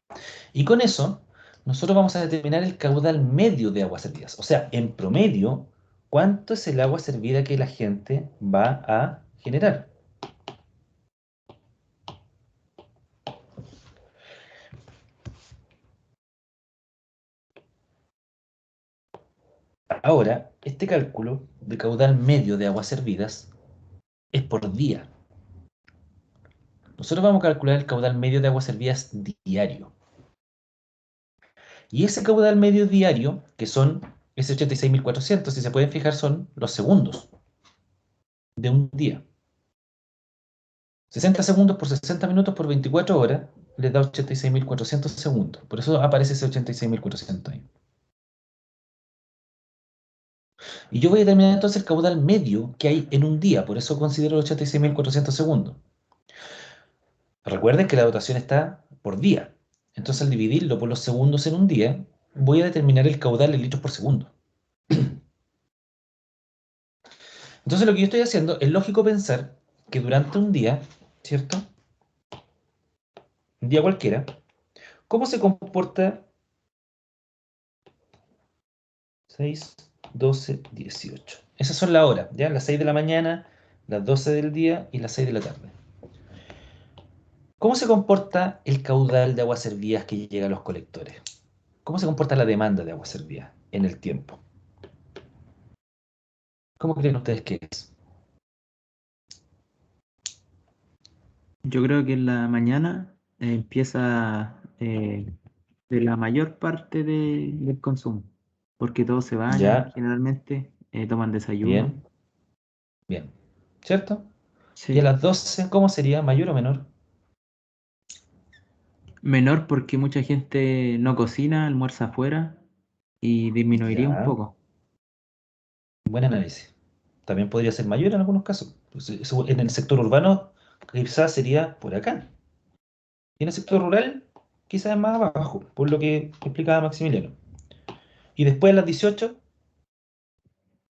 Y con eso, nosotros vamos a determinar el caudal medio de aguas servidas. O sea, en promedio, ¿cuánto es el agua servida que la gente va a generar? Ahora, este cálculo de caudal medio de aguas servidas es por día. Nosotros vamos a calcular el caudal medio de aguas servidas diario. Y ese caudal medio diario, que son ese 86.400, si se pueden fijar, son los segundos de un día. 60 segundos por 60 minutos por 24 horas les da 86.400 segundos. Por eso aparece ese 86.400 ahí. Y yo voy a determinar entonces el caudal medio que hay en un día. Por eso considero 86.400 segundos. Recuerden que la dotación está por día. Entonces, al dividirlo por los segundos en un día, voy a determinar el caudal en litros por segundo. Entonces, lo que yo estoy haciendo es lógico pensar que durante un día, ¿cierto? Un día cualquiera, ¿cómo se comporta 6, 12, 18? Esas son las horas, ¿ya? Las 6 de la mañana, las 12 del día y las 6 de la tarde. ¿Cómo se comporta el caudal de aguas servidas que llega a los colectores? ¿Cómo se comporta la demanda de aguas servidas en el tiempo? ¿Cómo creen ustedes que es? Yo creo que en la mañana empieza de la mayor parte del consumo, porque todos se bañan, Ya, generalmente toman desayuno. bien, bien. ¿Cierto? ¿Y a Sí. las 12 cómo sería? ¿Mayor o menor? Menor porque mucha gente no cocina, almuerza afuera y disminuiría un Ya, poco. buen análisis. También podría ser mayor en algunos casos. Pues, en el sector urbano quizás sería por acá. Y en el sector rural quizás es más abajo, por lo que explicaba Maximiliano. Y después a las 18,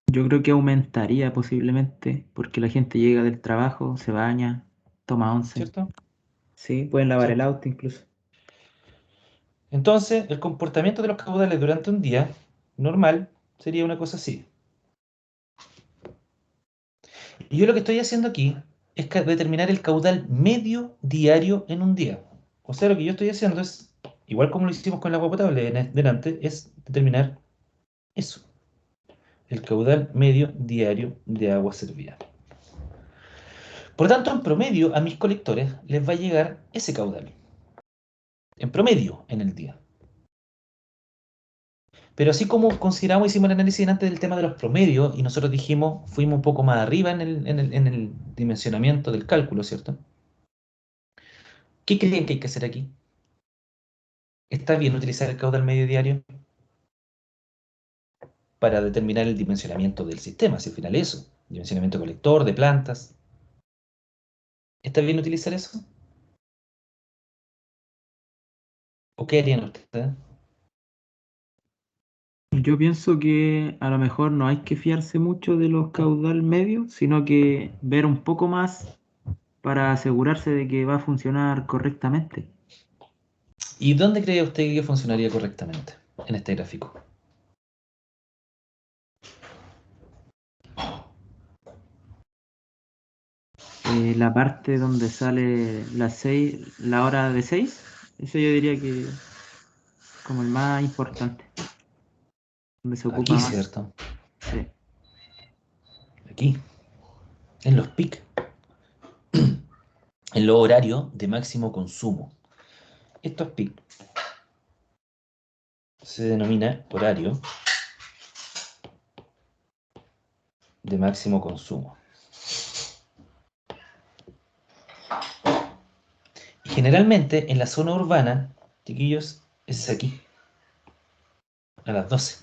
Yo creo que aumentaría posiblemente porque la gente llega del trabajo, se baña, toma once. ¿Cierto? Sí, pueden lavar el Sí. auto incluso. Entonces, el comportamiento de los caudales durante un día normal sería una cosa así. Y yo lo que estoy haciendo aquí es determinar el caudal medio diario en un día. O sea, lo que yo estoy haciendo es, igual como lo hicimos con el agua potable delante, es determinar eso, el caudal medio diario de agua servida. Por lo tanto, en promedio, a mis colectores les va a llegar ese caudal. En promedio, en el día. Pero así como consideramos, hicimos el análisis antes del tema de los promedios y nosotros dijimos, fuimos un poco más arriba en el dimensionamiento del cálculo, ¿cierto? ¿Qué creen que hay que hacer aquí? ¿Está bien utilizar el caudal medio diario para determinar el dimensionamiento del sistema? Si al final es eso, dimensionamiento colector, de plantas. ¿Está bien utilizar eso? ¿O qué harían ustedes? Yo pienso que a lo mejor no hay que fiarse mucho de los caudal medios, sino que ver un poco más para asegurarse de que va a funcionar correctamente. ¿Y dónde cree usted que funcionaría correctamente en este gráfico? La parte donde sale las 6, la hora de 6, eso yo diría que como el más importante, donde se ocupa Aquí, más. ¿cierto? Sí. Aquí, en los PIC, en los horarios de máximo consumo. Estos PIC se denomina horario de máximo consumo. Y generalmente en la zona urbana, chiquillos, es aquí, a las 12.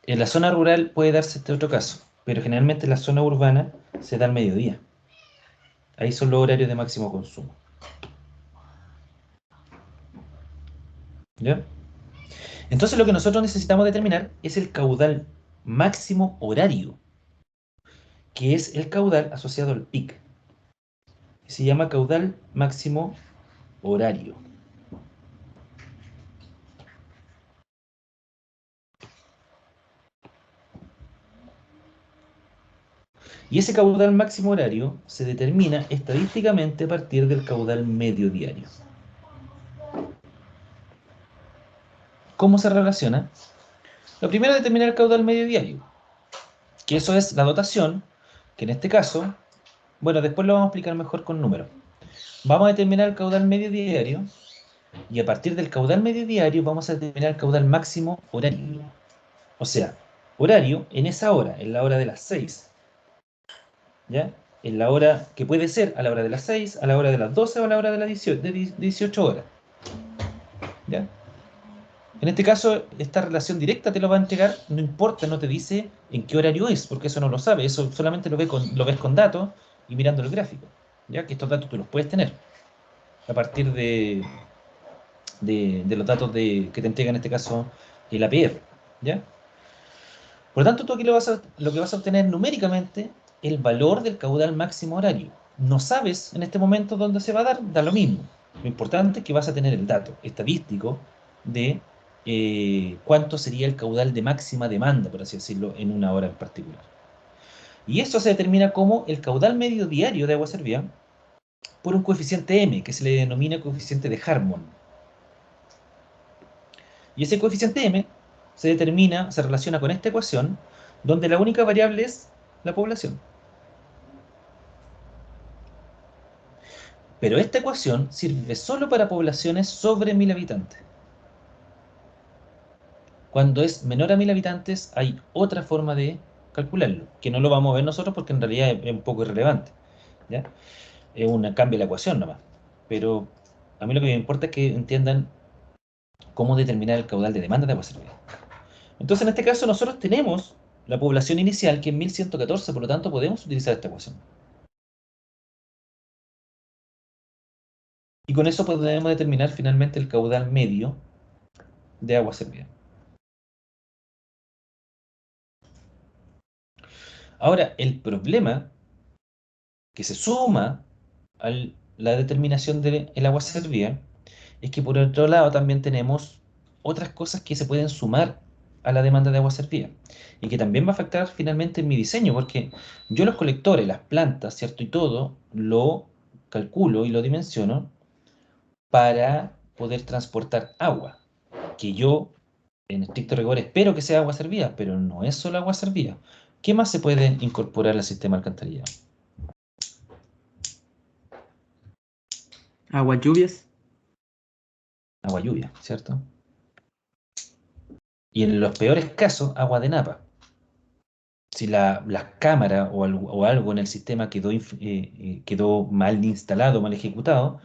En la zona rural puede darse este otro caso, pero generalmente en la zona urbana se da al mediodía. Ahí son los horarios de máximo consumo. ¿Ya? Entonces lo que nosotros necesitamos determinar es el caudal máximo horario, que es el caudal asociado al PIC. Se llama caudal máximo horario. Y ese caudal máximo horario se determina estadísticamente a partir del caudal medio diario. ¿Cómo se relaciona? Lo primero es determinar el caudal medio diario, que eso es la dotación, que en este caso, bueno, después lo vamos a explicar mejor con números. Vamos a determinar el caudal medio diario y a partir del caudal medio diario vamos a determinar el caudal máximo horario. O sea, horario en esa hora, en la hora de las 6, ¿ya? En la hora que puede ser a la hora de las 6, a la hora de las 12 o a la hora de las 18 horas. ¿Ya? En este caso, esta relación directa te lo va a entregar, no importa, no te dice en qué horario es, porque eso no lo sabe, eso solamente lo ves con datos y mirando el gráfico, ¿ya? Que estos datos tú los puedes tener a partir de los datos que te entrega en este caso el APR, ¿ya? Por lo tanto, tú aquí lo que vas a obtener numéricamente el valor del caudal máximo horario. No sabes en este momento dónde se va a dar, da lo mismo. Lo importante es que vas a tener el dato estadístico de cuánto sería el caudal de máxima demanda, por así decirlo, en una hora en particular. Y esto se determina como el caudal medio diario de agua servida por un coeficiente m, que se le denomina coeficiente de Harmon. Y ese coeficiente m se relaciona con esta ecuación, donde la única variable es la población. Pero esta ecuación sirve solo para poblaciones sobre 1000 habitantes. Cuando es menor a 1000 habitantes hay otra forma de calcularlo, que no lo vamos a ver nosotros porque en realidad es un poco irrelevante, ¿ya? Es un cambio de la ecuación nomás. Pero a mí lo que me importa es que entiendan cómo determinar el caudal de demanda de agua servida. Entonces en este caso nosotros tenemos la población inicial que es 1114, por lo tanto podemos utilizar esta ecuación. Y con eso podemos determinar finalmente el caudal medio de agua servida. Ahora, el problema que se suma a la determinación del agua servida es que por otro lado también tenemos otras cosas que se pueden sumar a la demanda de agua servida y que también va a afectar finalmente en mi diseño, porque yo los colectores, las plantas, ¿cierto? Y todo lo calculo y lo dimensiono para poder transportar agua, que yo en estricto rigor espero que sea agua servida, pero no es solo agua servida. ¿Qué más se puede incorporar al sistema alcantarillado? Aguas lluvias. Agua lluvia, ¿cierto? Y en los peores casos, agua de napa. Si las cámaras o algo en el sistema quedó mal instalado, mal ejecutado,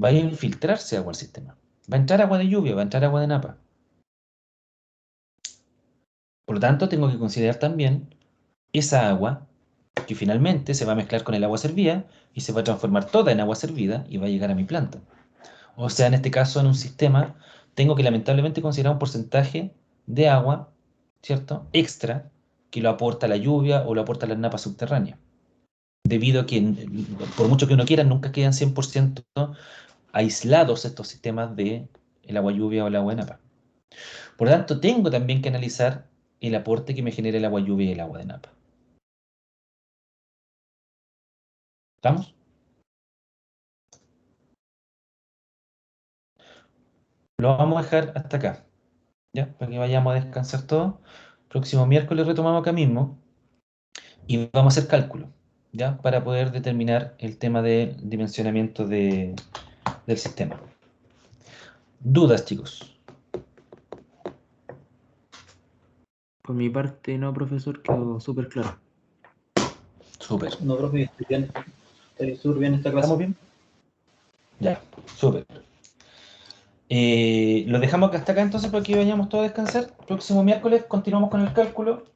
va a infiltrarse agua al sistema. Va a entrar agua de lluvia, va a entrar agua de napa. Por lo tanto, tengo que considerar también esa agua que finalmente se va a mezclar con el agua servida y se va a transformar toda en agua servida y va a llegar a mi planta. O sea, en este caso, en un sistema, tengo que lamentablemente considerar un porcentaje de agua, ¿cierto? Extra, que lo aporta la lluvia o lo aporta las napas subterráneas. Debido a que, por mucho que uno quiera, nunca quedan 100% aislados estos sistemas de el agua lluvia o el agua de napa. Por lo tanto, tengo también que analizar el aporte que me genera el agua lluvia y el agua de napa. ¿Estamos? Lo vamos a dejar hasta acá, ¿ya? Para que vayamos a descansar todos. Próximo miércoles retomamos acá mismo y vamos a hacer cálculo, ¿ya? Para poder determinar el tema del dimensionamiento del sistema. ¿Dudas, chicos? Por mi parte, no, profesor, quedó súper claro. Súper. No, profe, estoy bien. Estoy súper bien esta clase. ¿Estamos bien? Ya, súper. Lo dejamos hasta acá entonces para que vayamos todos a descansar. Próximo miércoles continuamos con el cálculo,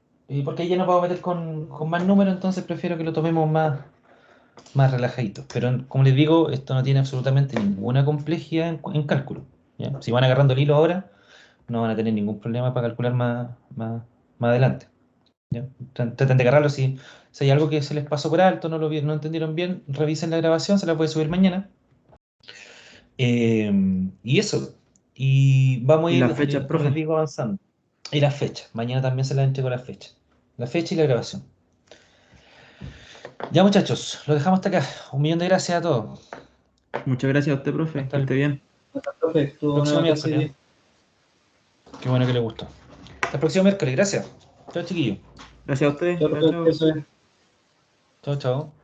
porque ahí ya nos vamos a meter con más números, entonces prefiero que lo tomemos más relajadito. Pero como les digo, esto no tiene absolutamente ninguna complejidad en cálculo, ¿ya? Si van agarrando el hilo ahora, no van a tener ningún problema para calcular más adelante, ¿ya? Traten de agarrarlo. Si hay algo que se les pasó por alto, no entendieron bien, revisen la grabación, se la puede subir mañana. Y eso. Y vamos a ¿Y ir, las fechas, como profe? les digo, avanzando. Y las fechas. Mañana también se las entrego las fechas. La fecha y la grabación. Ya, muchachos, lo dejamos hasta acá. 1.000.000 de gracias a todos. Muchas gracias a usted, profe. Hasta Que el esté bien. Profe, estuvo próximo una clase miércoles. Qué bueno que le gustó. Hasta el próximo miércoles. Gracias. Chao, chiquillos. Gracias a usted. Chao, Chao, profe, chao. que se- Chao, chao.